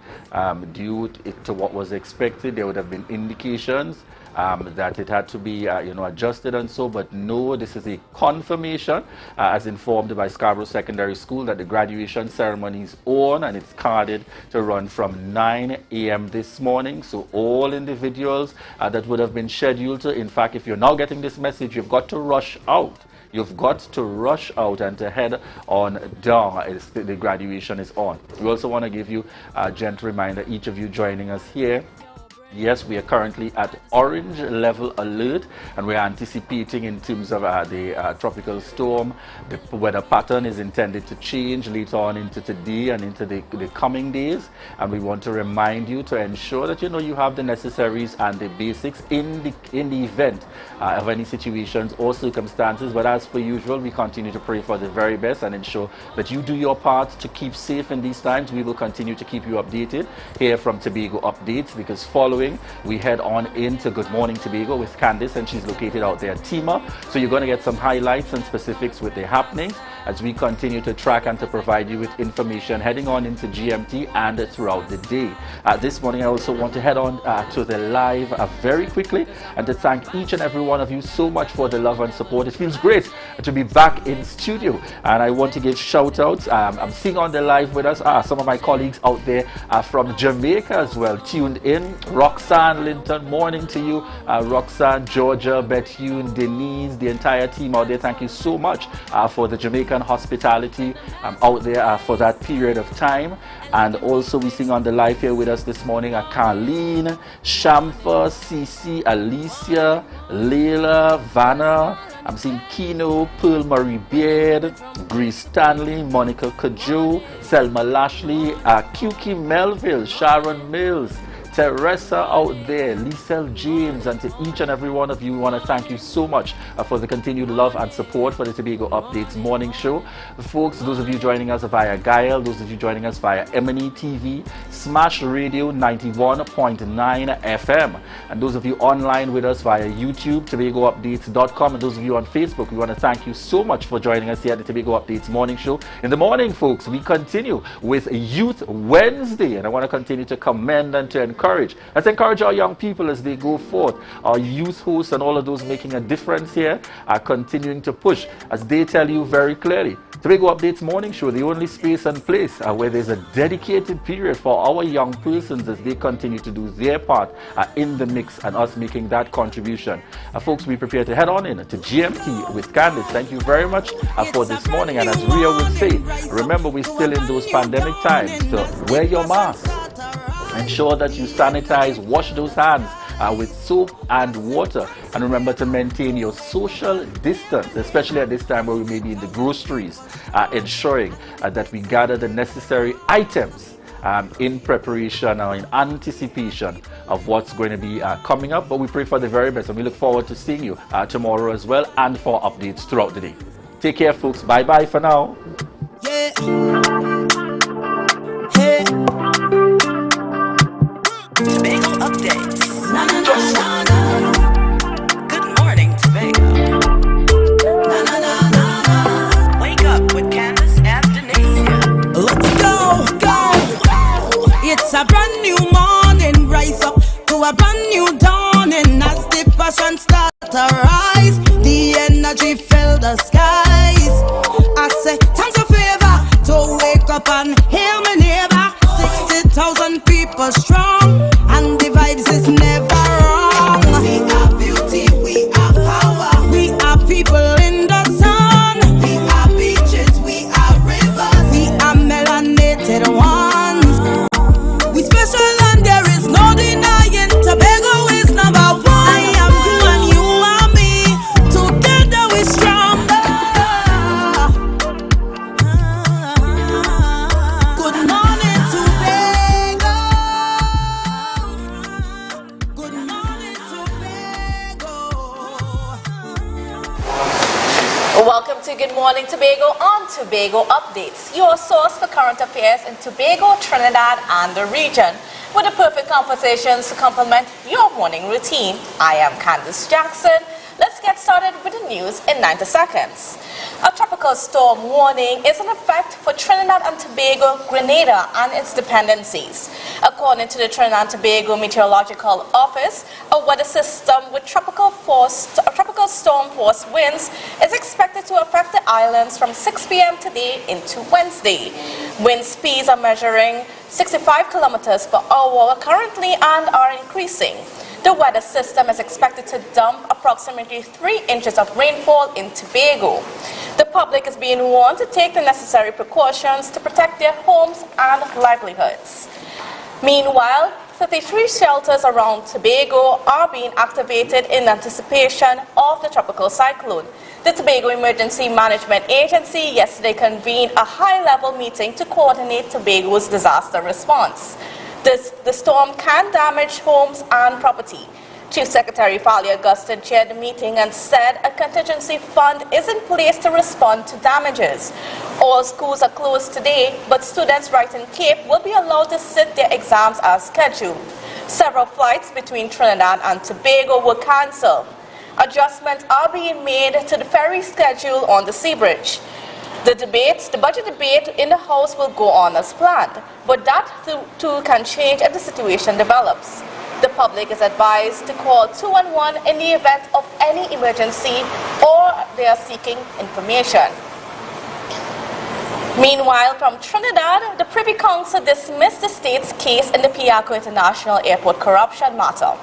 Speaker 7: due to what was expected, there would have been indications that it had to be adjusted and so, but no, this is a confirmation as informed by Scarborough Secondary School that the graduation ceremony is on, and it's carded to run from 9 a.m. this morning. So all individuals that would have been scheduled to, in fact, if you're now getting this message, you've got to rush out. You've got to rush out and to head on down. The graduation is on. We also want to give you a gentle reminder, each of you joining us here. Yes, we are currently at orange level alert, and we're anticipating in terms of the tropical storm. The weather pattern is intended to change later on into today and into the coming days, and we want to remind you to ensure that you have the necessaries and the basics in the event of any situations or circumstances. But as per usual, we continue to pray for the very best and ensure that you do your part to keep safe in these times. We will continue to keep you updated here from Tobago Updates, because following we head on into Good Morning Tobago with Candice, and she's located out there at Tima. So you're going to get some highlights and specifics with the happenings as we continue to track and to provide you with information heading on into GMT and throughout the day. This morning I also want to head on to the live very quickly and to thank each and every one of you so much for the love and support. It feels great to be back in studio, and I want to give shout outs. I'm seeing on the live with us some of my colleagues out there from Jamaica as well, tuned in. Roxanne Linton, morning to you. Roxanne, Georgia, Bethune, Denise, the entire team out there, thank you so much for the Jamaican Jamaican hospitality out there for that period of time. And also we sing on the live here with us this morning are Carleen, Shamfa, Cece, Alicia, Layla, Vanna. I'm seeing Kino, Pearl Marie Beard, Grace Stanley, Monica Kajo, Selma Lashley, Kuki Melville, Sharon Mills, Teresa out there, Lisel James, and to each and every one of you, we want to thank you so much for the continued love and support for the Tobago Updates morning show. Folks, those of you joining us via Gaia, those of you joining us via M&E TV, Smash Radio 91.9 FM, and those of you online with us via YouTube, TobagoUpdates.com, and those of you on Facebook, we want to thank you so much for joining us here at the Tobago Updates morning show. In the morning, folks, we continue with Youth Wednesday, and I want to continue to commend and to encourage. Let's encourage our young people as they go forth. Our youth hosts and all of those making a difference here are continuing to push, as they tell you very clearly. Tobago Updates morning show, the only space and place where there's a dedicated period for our young persons as they continue to do their part in the mix and us making that contribution. Folks, we prepare to head on in to GMT with Candice. Thank you very much for this morning. And as Ria would say, remember we're still in those pandemic times, so wear your mask. Ensure that you sanitize, wash those hands with soap and water, and remember to maintain your social distance, especially at this time where we may be in the groceries, ensuring that we gather the necessary items in preparation or in anticipation of what's going to be coming up. But we pray for the very best, and we look forward to seeing you tomorrow as well, and for updates throughout the day. Take care, folks. Bye bye for now.
Speaker 9: Yeah. Hey. Tobago updates. Na na na na na. Good morning, Tobago. Na na na na na. Wake up with Candace and Denicia. Let's go, go. It's a brand new morning. Rise up to a brand new dawning. As the passion start to rise, the energy fill the skies. I say thanks a favor to wake up and hear my neighbor. 60,000 people strong, and the vibes is never wrong. We are beauty, we are power. We are people in the sun. We are beaches, we are rivers. We are melanated ones. We special and there is no denying. Tobago is number one. I am you and you are me. Together we stronger. Good morning, Tobago. Good morning, Tobago.
Speaker 11: Welcome to Good Morning Tobago on Tobago Updates, your source for current affairs in Tobago, Trinidad, and the region, with the perfect conversations to complement your morning routine. I am Candice Jackson. Let's get started with the news in 90 seconds. A tropical storm warning is in effect for Trinidad and Tobago, Grenada, and its dependencies. According to the Trinidad and Tobago Meteorological Office, a weather system with tropical storm force winds is expected to affect the islands from 6 p.m. today into Wednesday. Wind speeds are measuring 65 kilometers per hour currently and are increasing. The weather system is expected to dump approximately 3 inches of rainfall in Tobago. The public is being warned to take the necessary precautions to protect their homes and livelihoods. Meanwhile, 33 shelters around Tobago are being activated in anticipation of the tropical cyclone. The Tobago Emergency Management Agency yesterday convened a high-level meeting to coordinate Tobago's disaster response. The storm can damage homes and property. Chief Secretary Fali Augustin chaired the meeting and said a contingency fund is in place to respond to damages. All schools are closed today, but students right in Cape will be allowed to sit their exams as scheduled. Several flights between Trinidad and Tobago were cancelled. Adjustments are being made to the ferry schedule on the Sea Bridge. The budget debate in the House will go on as planned, but that too can change as the situation develops. The public is advised to call 211 in the event of any emergency or they are seeking information. Meanwhile, from Trinidad, the Privy Council dismissed the state's case in the Piaco International Airport corruption matter.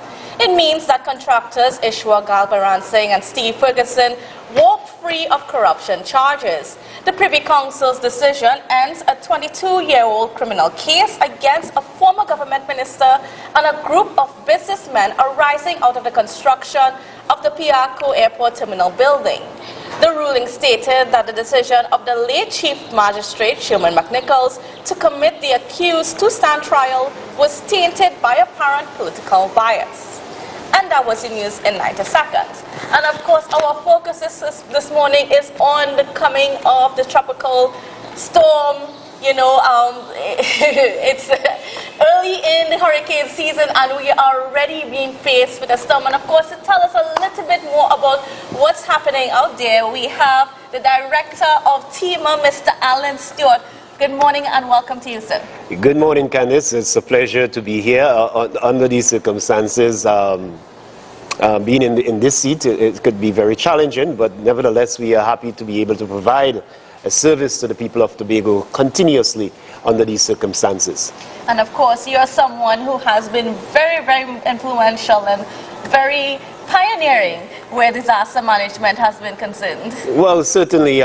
Speaker 11: It means that contractors Ishwa Galbaran Singh and Steve Ferguson walked free of corruption charges. The Privy Council's decision ends a 22-year-old criminal case against a former government minister and a group of businessmen arising out of the construction of the Piarco Airport Terminal building. The ruling stated that the decision of the late Chief Magistrate Sherman McNichols to commit the accused to stand trial was tainted by apparent political bias. And that was the news in 90 seconds. And of course, our focus this morning is on the coming of the tropical storm. You know, it's early in the hurricane season and we are already being faced with a storm. And of course, to tell us a little bit more about what's happening out there, we have the Director of TEMA, Mr. Alan Stewart. Good morning and welcome to you, sir.
Speaker 8: Good morning, Candice. It's a pleasure to be here under these circumstances. Being in this seat, it could be very challenging, but nevertheless, we are happy to be able to provide a service to the people of Tobago continuously under these circumstances.
Speaker 11: And of course, you're someone who has been very, very influential and very pioneering where disaster management has been concerned.
Speaker 8: Well, certainly,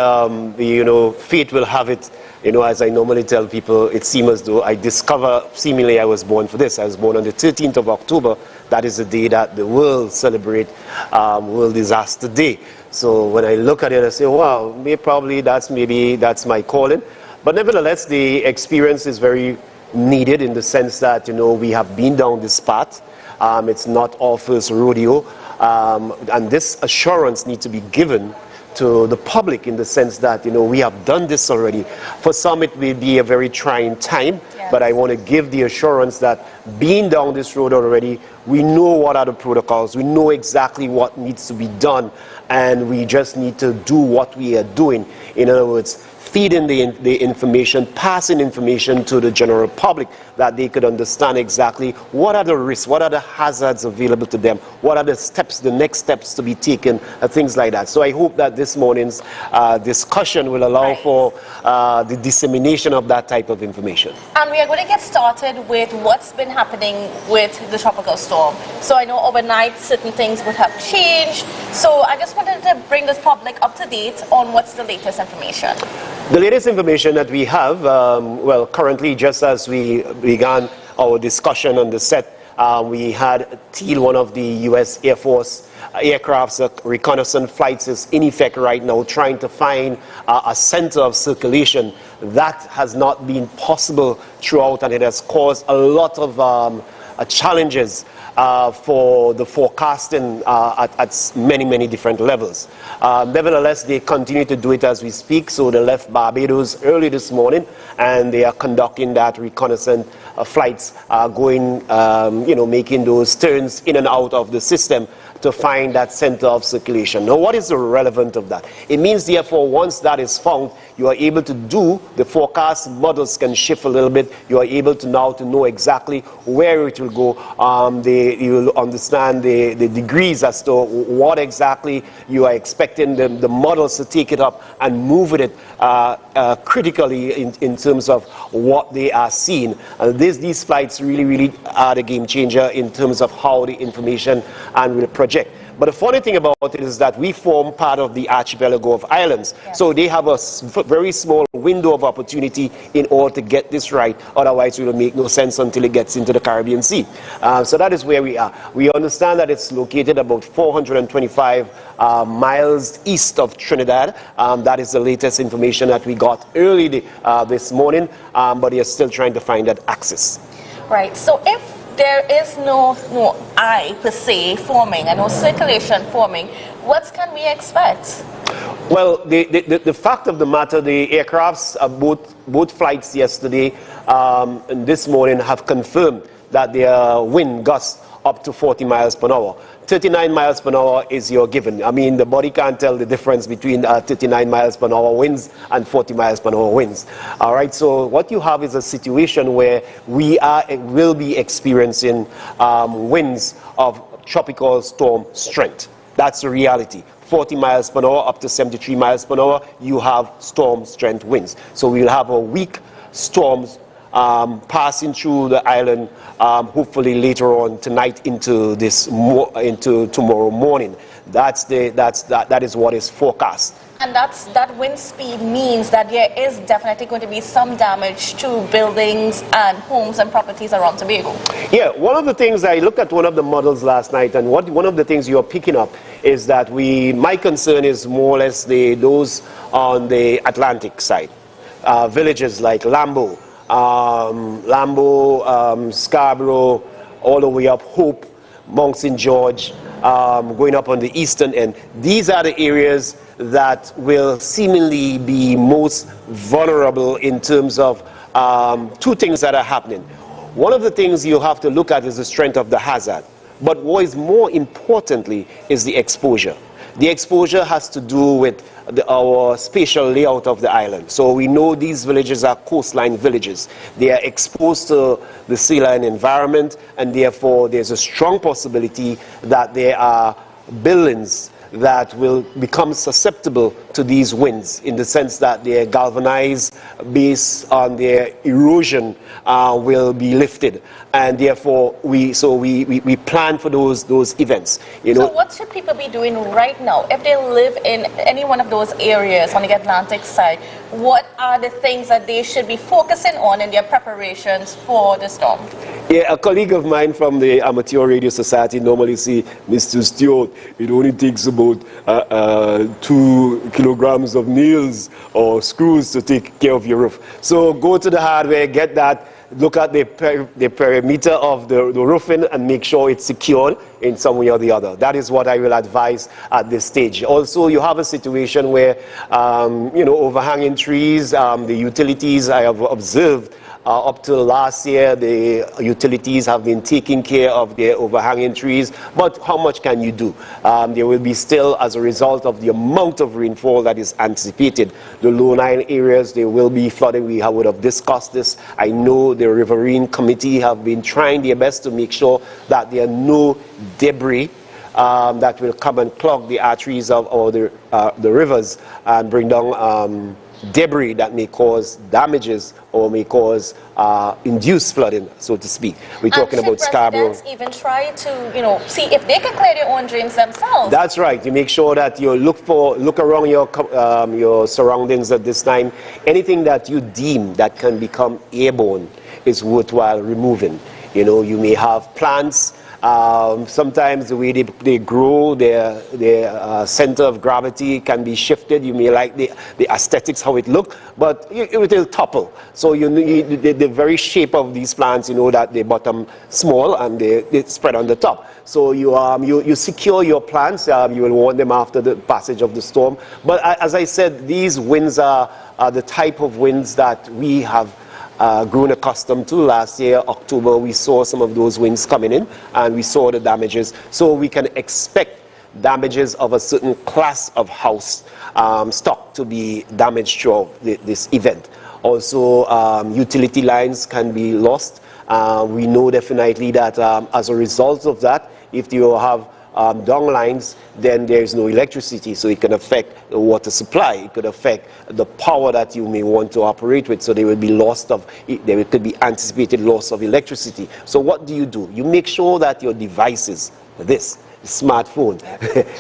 Speaker 8: fate will have it. As I normally tell people, it seems as though I discover, seemingly I was born for this. I was born on the 13th of October. That is the day that the world celebrates World Disaster Day. So when I look at it, I say, wow, probably that's my calling. But nevertheless, the experience is very needed in the sense that, we have been down this path. It's not our first rodeo. And this assurance needs to be given to the public in the sense that, we have done this already. For some, it will be a very trying time, yes. But I want to give the assurance that being down this road already, we know what are the protocols, we know exactly what needs to be done, and we just need to do what we are doing. In other words, feeding the information, passing information to the general public that they could understand exactly what are the risks, what are the hazards available to them, what are the steps, the next steps to be taken, things like that. So I hope that this morning's discussion will allow for the dissemination of that type of information.
Speaker 11: And we are going to get started with what's been happening with the tropical storm. So I know overnight certain things would have changed. So I just wanted to bring the public up to date on what's the latest information.
Speaker 8: The latest information that we have, currently, just as we began our discussion on the set, we had Teal, one of the U.S. Air Force aircraft's reconnaissance flights is in effect right now, trying to find a center of circulation. That has not been possible throughout, and it has caused a lot of challenges for the forecasting at many different levels. Nevertheless, they continue to do it as we speak. So they left Barbados early this morning, and they are conducting that reconnaissance flights, going, making those turns in and out of the system to find that center of circulation. Now, what is the relevance of that? It means, therefore, once that is found, you are able to do the forecast. Models can shift a little bit. You are able to now to know exactly where it will go. You will understand the degrees as to what exactly you are expecting the models to take it up and move it critically in terms of what they are seeing. These flights really are the game changer in terms of how the information and will project. But the funny thing about it is that we form part of the archipelago of islands. Yes. So they have a very small window of opportunity in order to get this right. Otherwise, it will make no sense until it gets into the Caribbean Sea. So that is where we are. We understand that it's located about 425 miles east of Trinidad. That is the latest information that we got early this morning, but they are still trying to find that access.
Speaker 11: Right. So if there is no eye per se forming and no circulation forming, what can we expect?
Speaker 8: Well, the fact of the matter, the aircrafts, both flights yesterday and this morning have confirmed that their wind gusts up to 40 miles per hour. 39 miles per hour is your given. I mean, the body can't tell the difference between 39 miles per hour winds and 40 miles per hour winds. All right, so what you have is a situation where we will be experiencing winds of tropical storm strength. That's the reality. 40 miles per hour up to 73 miles per hour, you have storm strength winds. So we'll have a weak storms passing through the island, hopefully later on tonight into into tomorrow morning. That is what is forecast.
Speaker 11: And that wind speed means that there is definitely going to be some damage to buildings and homes and properties around Tobago.
Speaker 8: Yeah, one of the things, I looked at one of the models last night, and one of the things you're picking up is that my concern is more or less those on the Atlantic side. Villages like Lambo, Scarborough, all the way up Hope, Mount St. George, going up on the eastern end. These are the areas that will seemingly be most vulnerable in terms of two things that are happening. One of the things you have to look at is the strength of the hazard, but what is more importantly is the exposure. The exposure has to do with our spatial layout of the island. So we know these villages are coastline villages. They are exposed to the sea line environment, and therefore there's a strong possibility that there are buildings that will become susceptible to these winds, in the sense that their galvanized base on their erosion will be lifted, and therefore we plan for those events.
Speaker 11: So what should people be doing right now if they live in any one of those areas on the Atlantic side? What are the things that they should be focusing on in their preparations for the storm?
Speaker 8: Yeah, a colleague of mine from the Amateur Radio Society normally say, Mr. Stewart, it only takes about 2 kilograms of nails or screws to take care of your roof. So go to the hardware, get that, look at the perimeter of the roofing and make sure it's secured in some way or the other. That is what I will advise at this stage. Also, you have a situation where, overhanging trees, the utilities, I have observed, up till last year, the utilities have been taking care of their overhanging trees, but how much can you do? There will be still, as a result of the amount of rainfall that is anticipated, the low Nile areas, there will be flooding. We would have discussed this. I know the Riverine Committee have been trying their best to make sure that there are no debris that will come and clog the arteries or the rivers and bring down debris that may cause damages or may cause induced flooding, so to speak. We're talking about Scarborough.
Speaker 11: Residents even try to, see if they can clear their own drains themselves.
Speaker 8: That's right. You make sure that you look around your surroundings at this time. Anything that you deem that can become airborne is worthwhile removing. You may have plants. Sometimes the way they grow, their center of gravity can be shifted. You may like the aesthetics, how it looks, but it will topple. So the very shape of these plants, that they bottom small and they spread on the top. So you secure your plants. You will want them after the passage of the storm. But as I said, these winds are the type of winds that we have grown accustomed to. Last year, October, we saw some of those winds coming in and we saw the damages. So we can expect damages of a certain class of house stock to be damaged throughout this event. Also, utility lines can be lost. We know definitely that as a result of that, if you have down lines, then there is no electricity, so it can affect the water supply. It could affect the power that you may want to operate with, so there will be there could be anticipated loss of electricity. So what do? You make sure that your devices, smartphone,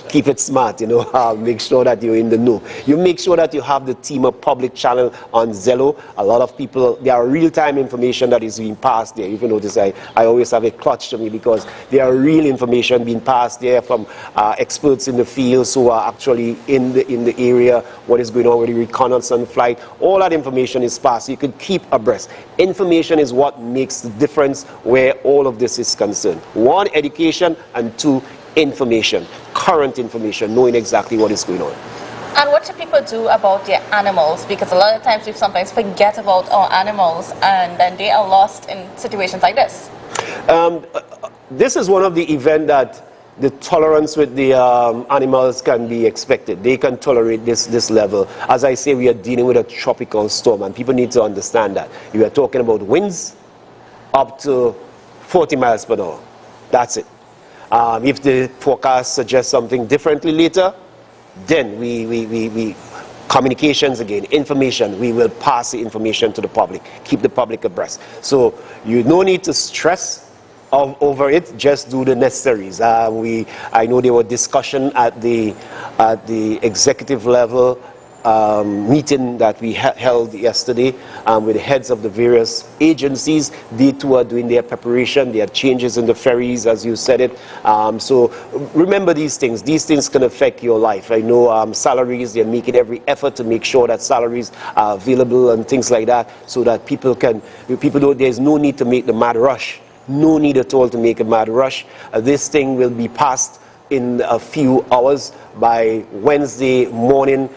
Speaker 8: keep it smart, make sure that you're in the know. You make sure that you have the team of public channel on Zello. A lot of people, there are real-time information that is being passed there. You can notice I always have a clutch to me because there are real information being passed there from experts in the fields who are actually in the area, what is going on with the reconnaissance flight. All that information is passed, so you can keep abreast. Information is what makes the difference where all of this is concerned. 1, education, and 2, information, current information, knowing exactly what is going on.
Speaker 11: And what should people do about their animals? Because a lot of times we sometimes forget about our animals and then they are lost in situations like this.
Speaker 8: This is one of the events that the tolerance with the animals can be expected. They can tolerate this level. As I say, we are dealing with a tropical storm and people need to understand that. You are talking about winds up to 40 miles per hour. That's it. If the forecast suggests something differently later, then we communications again, information, we will pass the information to the public, keep the public abreast. So you no need to stress over it, just do the necessaries. I know there were discussion at the executive level meeting that we held yesterday with the heads of the various agencies. They too are doing their preparation. There are changes in the ferries, as you said it. So remember these things. These things can affect your life. I know salaries, they're making every effort to make sure that salaries are available and things like that, so that people don't, there's no need to make the mad rush. No need at all to make a mad rush. This thing will be passed in a few hours. By Wednesday morning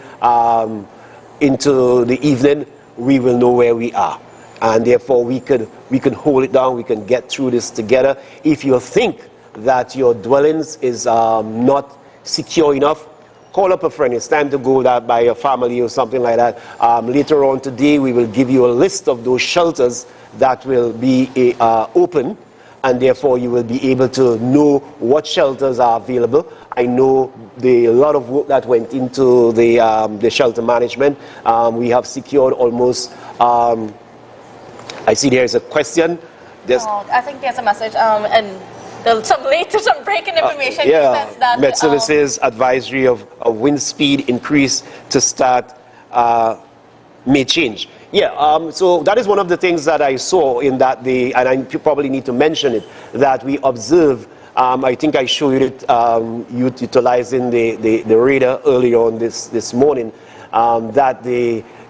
Speaker 8: into the evening, we will know where we are, and therefore we can hold it down. We can get through this together. If you think that your dwellings is not secure enough, call up a friend. It's time to go that by your family or something like that. Later on today, we will give you a list of those shelters that will be open, and therefore you will be able to know what shelters are available. I know a lot of work that went into the shelter management. We have secured almost, I see there is a question.
Speaker 11: I think there's a message, and there's some breaking information.
Speaker 8: Yeah,
Speaker 11: That,
Speaker 8: Met Services advisory of wind speed increase to start may change. Yeah, so that is one of the things that I saw in that and I probably need to mention it, that we observe. I think I showed it, utilizing the radar earlier on this morning, that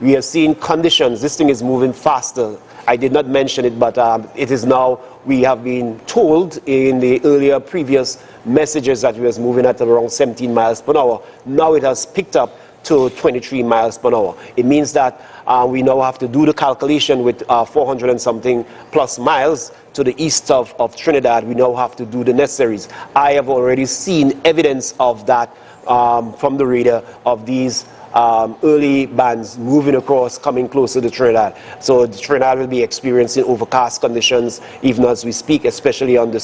Speaker 8: we are seeing conditions. This thing is moving faster. I did not mention it, but it is now, we have been told in the earlier previous messages that we was moving at around 17 miles per hour. Now it has picked up to 23 miles per hour. It means that we now have to do the calculation with 400 and something plus miles to the east of Trinidad. We now have to do the necessaries. I have already seen evidence of that from the radar of these early bands moving across, coming closer to Trinidad. So Trinidad will be experiencing overcast conditions even as we speak, especially on the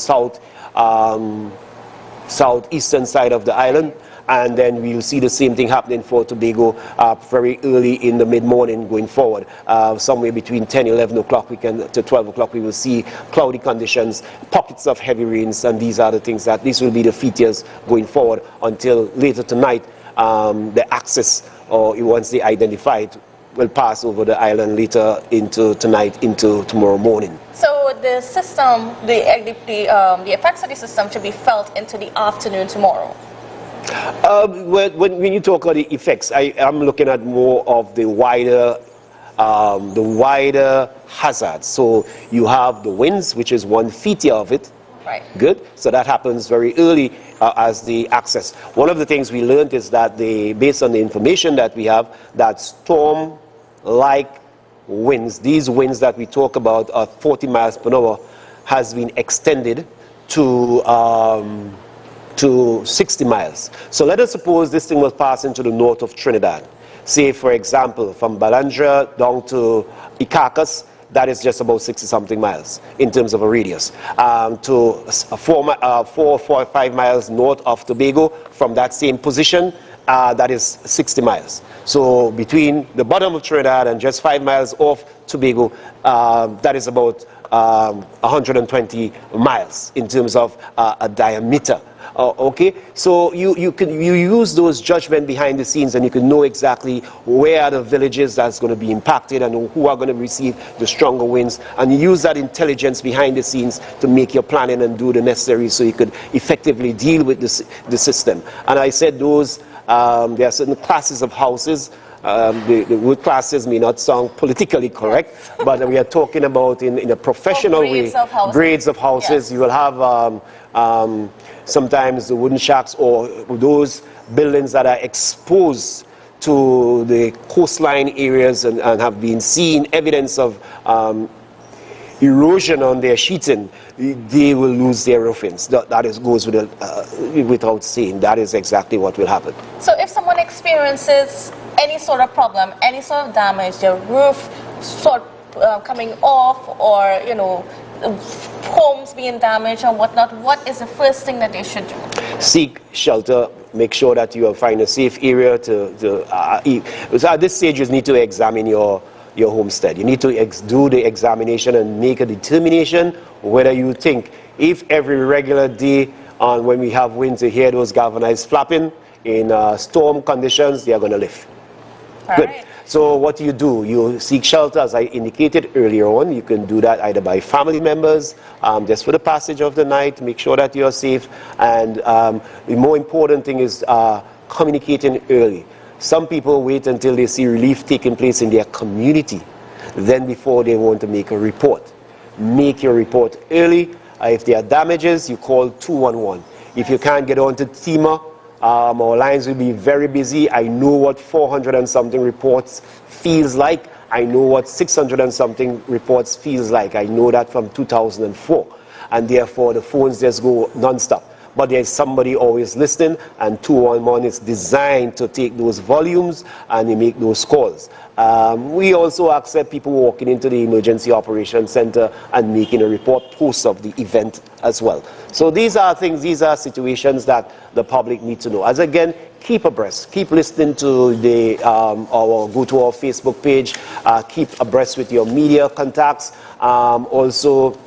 Speaker 8: southeastern side of the island. And then we'll see the same thing happening for Tobago very early in the mid-morning going forward. Somewhere between 10, 11 o'clock to 12 o'clock, we will see cloudy conditions, pockets of heavy rains, and these are the things that, these will be the features going forward until later tonight. The access, or once they identify it, will pass over the island later into tonight, into tomorrow morning.
Speaker 11: So the system, the effects of the system should be felt into the afternoon tomorrow.
Speaker 8: When you talk about the effects, I'm looking at more of the wider hazards. So you have the winds, which is one feature of it.
Speaker 11: Right.
Speaker 8: Good. So that happens very early as the access. One of the things we learned is that based on the information that we have, that storm-like winds, these winds that we talk about are 40 miles per hour, has been extended to 60 miles. So let us suppose this thing will pass into the north of Trinidad. Say, for example, from Balandra down to Icacos, that is just about 60-something miles in terms of a radius. To 4 or 5 miles north of Tobago, from that same position, that is 60 miles. So between the bottom of Trinidad and just 5 miles off Tobago, that is about 120 miles in terms of a diameter. Okay, so you use those judgment behind the scenes, and you can know exactly where are the villages that's going to be impacted and who are going to receive the stronger winds, and you use that intelligence behind the scenes to make your planning and do the necessary so you could effectively deal with the system. And I said those, there are certain classes of houses. The word classes may not sound politically correct, but we are talking about in a professional way, grades of houses. Yes. You will have sometimes the wooden shacks or those buildings that are exposed to the coastline areas and have been seen evidence of erosion on their sheeting. They will lose their roofings. That goes without saying. That is exactly what will happen.
Speaker 11: So if someone experiences any sort of problem, any sort of damage, their roof coming off, or homes being damaged or whatnot, what is the first thing that they should do?
Speaker 8: Seek shelter make sure that you find a safe area to eat. So at this stage, you need to examine your homestead. You need to do the examination and make a determination whether you think if every regular day when we have winds, you hear those galvanized flapping in storm conditions, they are going to lift. Good. Right. So what do? You seek shelter, as I indicated earlier on. You can do that either by family members, just for the passage of the night, make sure that you're safe. And the more important thing is communicating early. Some people wait until they see relief taking place in their community, then before they want to make a report. Make your report early. If there are damages, you call 211. If you can't get on to TEMA, our lines will be very busy. I know what 400 and something reports feels like. I know what 600 and something reports feels like. I know that from 2004. And therefore, the phones just go non-stop. But there's somebody always listening, and 211 is designed to take those volumes and they make those calls. We also accept people walking into the Emergency Operations Center and making a report post of the event as well. So these are things, these are situations that the public need to know. As again, keep abreast, keep listening to go to our Facebook page, keep abreast with your media contacts, also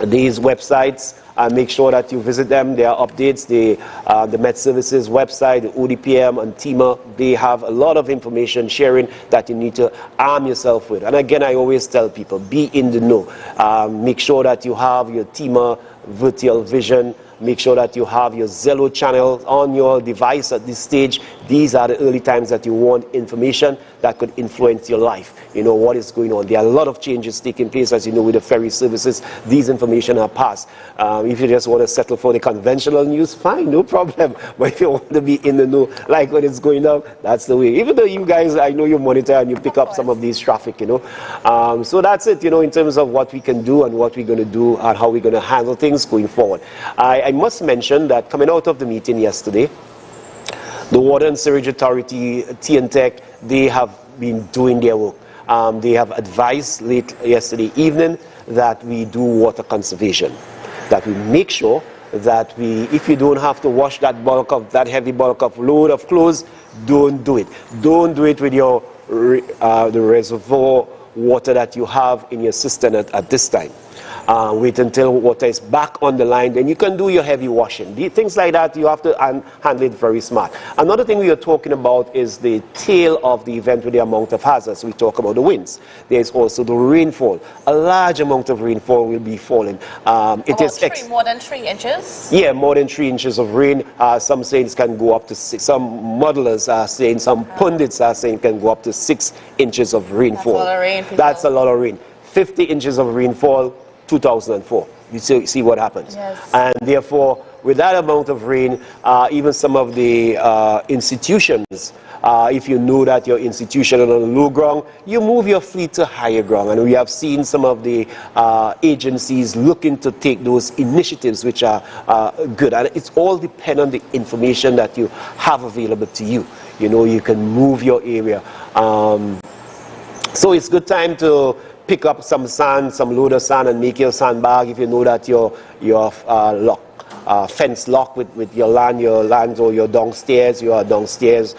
Speaker 8: these websites. Make sure that you visit them. There are updates. The Met Services website, the ODPM and TEMA, they have a lot of information sharing that you need to arm yourself with. And again, I always tell people, be in the know. Make sure that you have your TEMA virtual vision. Make sure that you have your Zello channel on your device at this stage. These are the early times that you want information that could influence your life. You know what is going on. There are a lot of changes taking place, as you know, with the ferry services. These information are passed. If you just want to settle for the conventional news, fine, no problem. But if you want to be in the know, like what is going on, that's the way. Even though you guys, I know you monitor and you pick up some of these traffic, you know. So that's it, you know, in terms of what we can do and what we're going to do and how we're going to handle things going forward. I must mention that coming out of the meeting yesterday, the Water and Sewage Authority, TNTech, they have been doing their work. They have advised late yesterday evening that we do water conservation, that we make sure that if you don't have to wash that heavy bulk of load of clothes, don't do it. Don't do it with your the reservoir water that you have in your cistern at this time. Wait until water is back on the line, then you can do your heavy washing. Things like that, you have to handle it very smart. Another thing we are talking about is the tail of the event with the amount of hazards. We talk about the winds. There's also the rainfall. A large amount of rainfall will be falling.
Speaker 11: More than 3 inches?
Speaker 8: Yeah, more than 3 inches of rain. Some say it can go up to 6. Some modelers are saying, some pundits are saying it can go up to 6 inches of rainfall.
Speaker 11: That's a lot of rain, people.
Speaker 8: That's a lot of rain. 50 inches of rainfall. 2004. You see what happens.
Speaker 11: Yes.
Speaker 8: And therefore, with that amount of rain, even some of the institutions, if you know that your institution is on low ground, you move your fleet to higher ground. And we have seen some of the agencies looking to take those initiatives, which are good. And it's all depend on the information that you have available to you. You know, you can move your area. So it's good time to pick up some sand, some load of sand, and make your sandbag if you know that your fence lock with your land or you're downstairs, you are downstairs.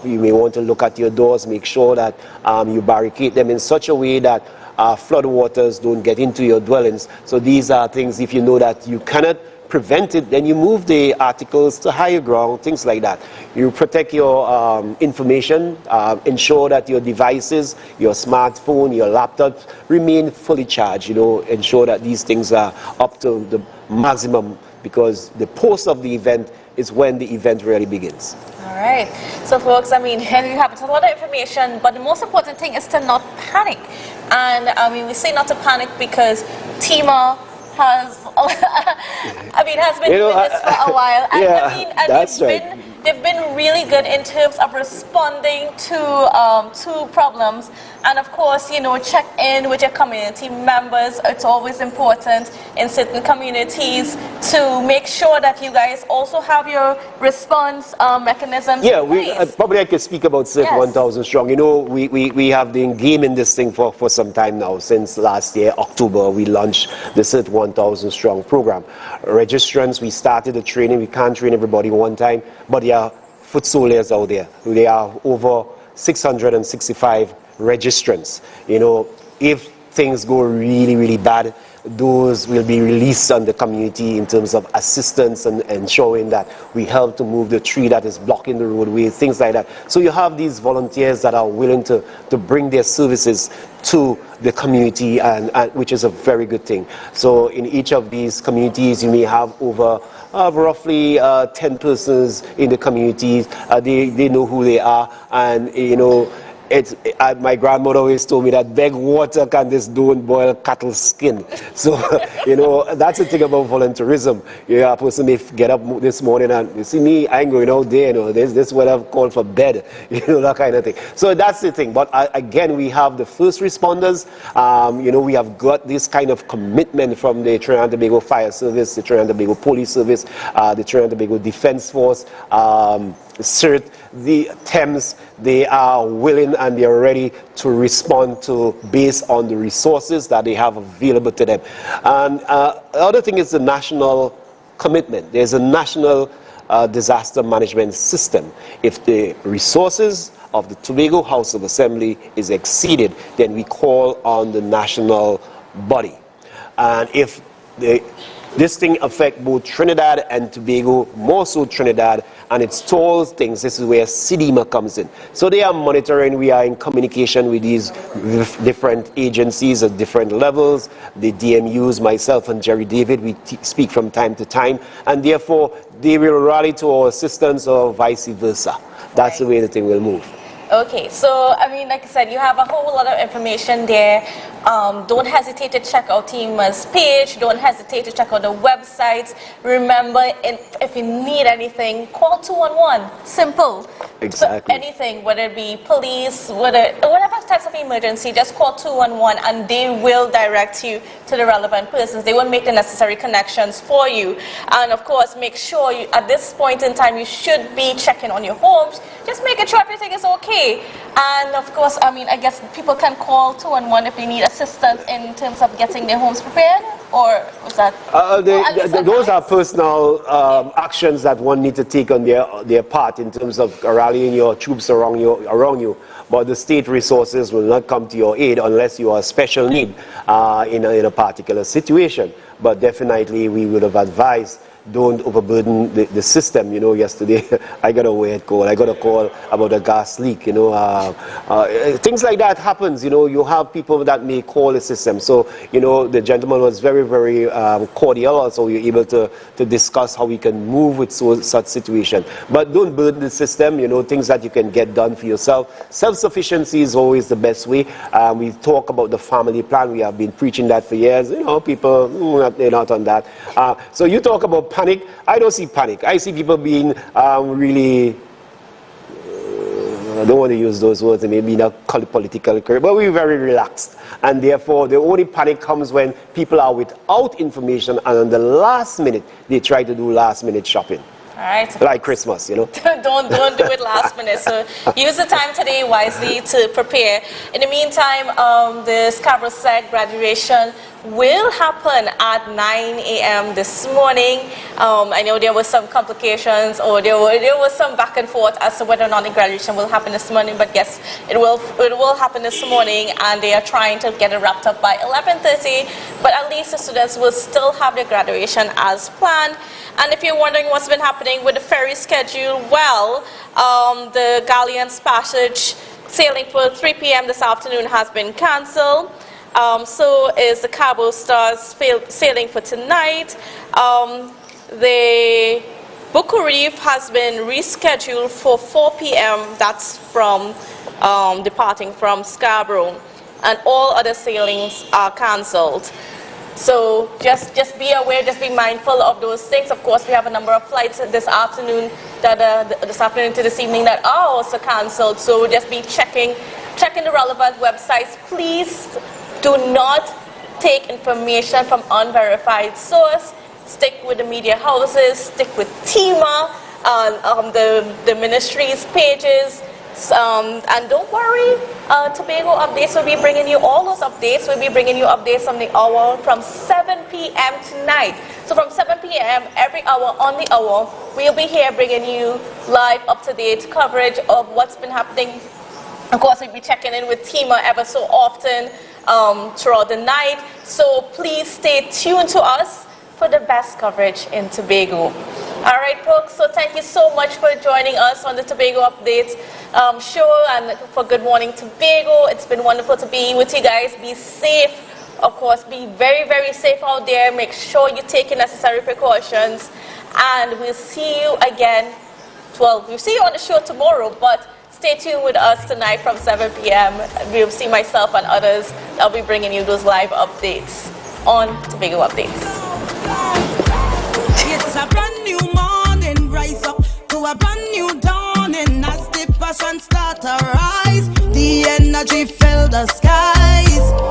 Speaker 8: You may want to look at your doors, make sure that you barricade them in such a way that flood waters don't get into your dwellings. So these are things, if you know that you cannot prevent it, then you move the articles to higher ground, things like that. You protect your information, ensure that your devices, your smartphone, your laptop remain fully charged, you know, ensure that these things are up to the maximum, because the post of the event is when the event really begins.
Speaker 11: All right. So folks, I mean, here you have a lot of information, but the most important thing is to not panic. And I mean, we say not to panic because TEMA has been doing this for a while, and
Speaker 8: yeah,
Speaker 11: they've been really good in terms of responding to problems, and of course, you know, check in with your community members. It's always important in certain communities to make sure that you guys also have your response mechanisms.
Speaker 8: Yeah,
Speaker 11: in place.
Speaker 8: probably I could speak about CERT 1000 Strong. You know, we have been gaming this thing for some time now. Since last year, October, we launched the CERT 1000 Strong program. Registrants, we started the training. We can't train everybody one time, but the their foot soldiers out there. There are over 665 registrants. You know, if things go really, really bad, those will be released on the community in terms of assistance and ensuring that we help to move the tree that is blocking the roadway, things like that. So you have these volunteers that are willing to bring their services to the community, and which is a very good thing. So in each of these communities, you may have over roughly 10 persons in the community. They know who they are, and you know, my grandmother always told me that beg water can just don't boil cattle skin. So, you know, that's the thing about volunteerism. Yeah, a person may get up this morning and you see me, I ain't going out there, you know, this is what I've called for bed, you know, that kind of thing. So that's the thing. But again, we have the first responders. You know, we have got this kind of commitment from the Trinidad and Tobago Fire Service, the Trinidad and Tobago Police Service, the Trinidad and Tobago Defense Force, CERT, the Thames. They are willing and they are ready to respond to based on the resources that they have available to them. And the other thing is the national commitment. There's a national disaster management system. If the resources of the Tobago House of Assembly is exceeded, then we call on the national body. And if this thing affects both Trinidad and Tobago, more so Trinidad, and it stalls things. This is where CDMA comes in. So they are monitoring. We are in communication with these different agencies at different levels. The DMUs, myself and Jerry David, we speak from time to time, and therefore they will rally to our assistance or vice versa. That's the way the thing will move.
Speaker 11: Okay, so I mean, like I said, you have a whole lot of information there. Don't hesitate to check out TEMA's page. Don't hesitate to check out the websites. Remember, if you need anything, call 211. Simple.
Speaker 8: Exactly.
Speaker 11: Anything, whether it be police, whatever types of emergency, just call 211 and they will direct you to the relevant persons. They will make the necessary connections for you. And of course, make sure you, at this point in time, you should be checking on your homes. Just making sure everything is okay. And of course, I mean, I guess people can call 211 if they need assistance in terms of getting their homes prepared, or was that?
Speaker 8: Those are personal actions that one needs to take on their part in terms of rallying your troops around you. But the state resources will not come to your aid unless you are a special need in a particular situation. But definitely, we would have advised, don't overburden the system. You know, yesterday I got a weird call. I got a call about a gas leak. You know, things like that happens. You know, you have people that may call the system. So, you know, the gentleman was very, very cordial. Also, you're able to discuss how we can move with such situation. But don't burden the system. You know, things that you can get done for yourself. Self-sufficiency is always the best way. We talk about the family plan. We have been preaching that for years. You know, people, they're not on that. So you talk about panic. I don't see panic. I see people being really, I don't want to use those words, and maybe not political correct, but we're very relaxed. And therefore, the only panic comes when people are without information, and on the last minute, they try to do last minute shopping.
Speaker 11: All right. So
Speaker 8: like Christmas, you know.
Speaker 11: don't do it last minute. So use the time today wisely to prepare. In the meantime, the Scarborough SEG graduation will happen at 9 a.m. this morning. I know there were some complications, or there was some back and forth as to whether or not the graduation will happen this morning. But yes, it will happen this morning, and they are trying to get it wrapped up by 11:30. But at least the students will still have their graduation as planned. And if you're wondering what's been happening with the ferry schedule, well, the Galleon's Passage sailing for 3 p.m. this afternoon has been cancelled. So is the Cabo Stars sailing for tonight. The Buku Reef has been rescheduled for 4 p.m. That's from departing from Scarborough. And all other sailings are cancelled. So just be aware, just be mindful of those things. Of course, we have a number of flights this afternoon to this evening that are also cancelled. So just be checking the relevant websites. Please do not take information from unverified source. Stick with the media houses. Stick with TEMA, the ministry's pages. And don't worry, Tobago Updates will be bringing you all those updates. We'll be bringing you updates on the hour from 7 p.m. tonight. So from 7 p.m. every hour on the hour, we'll be here bringing you live, up-to-date coverage of what's been happening. Of course, we'll be checking in with Tima ever so often throughout the night. So please stay tuned to us for the best coverage in Tobago. All right, folks, so thank you so much for joining us on the Tobago Updates show and for Good Morning Tobago. It's been wonderful to be with you guys. Be safe. Of course, be very, very safe out there. Make sure you take your necessary precautions. And we'll see you again. Well, we'll see you on the show tomorrow, but stay tuned with us tonight from 7 p.m. We'll see myself and others. I'll be bringing you those live updates on Tobago Updates.
Speaker 12: It's a brand new morning, rise up to a brand new dawning. As the passion start to rise, the energy fill the skies.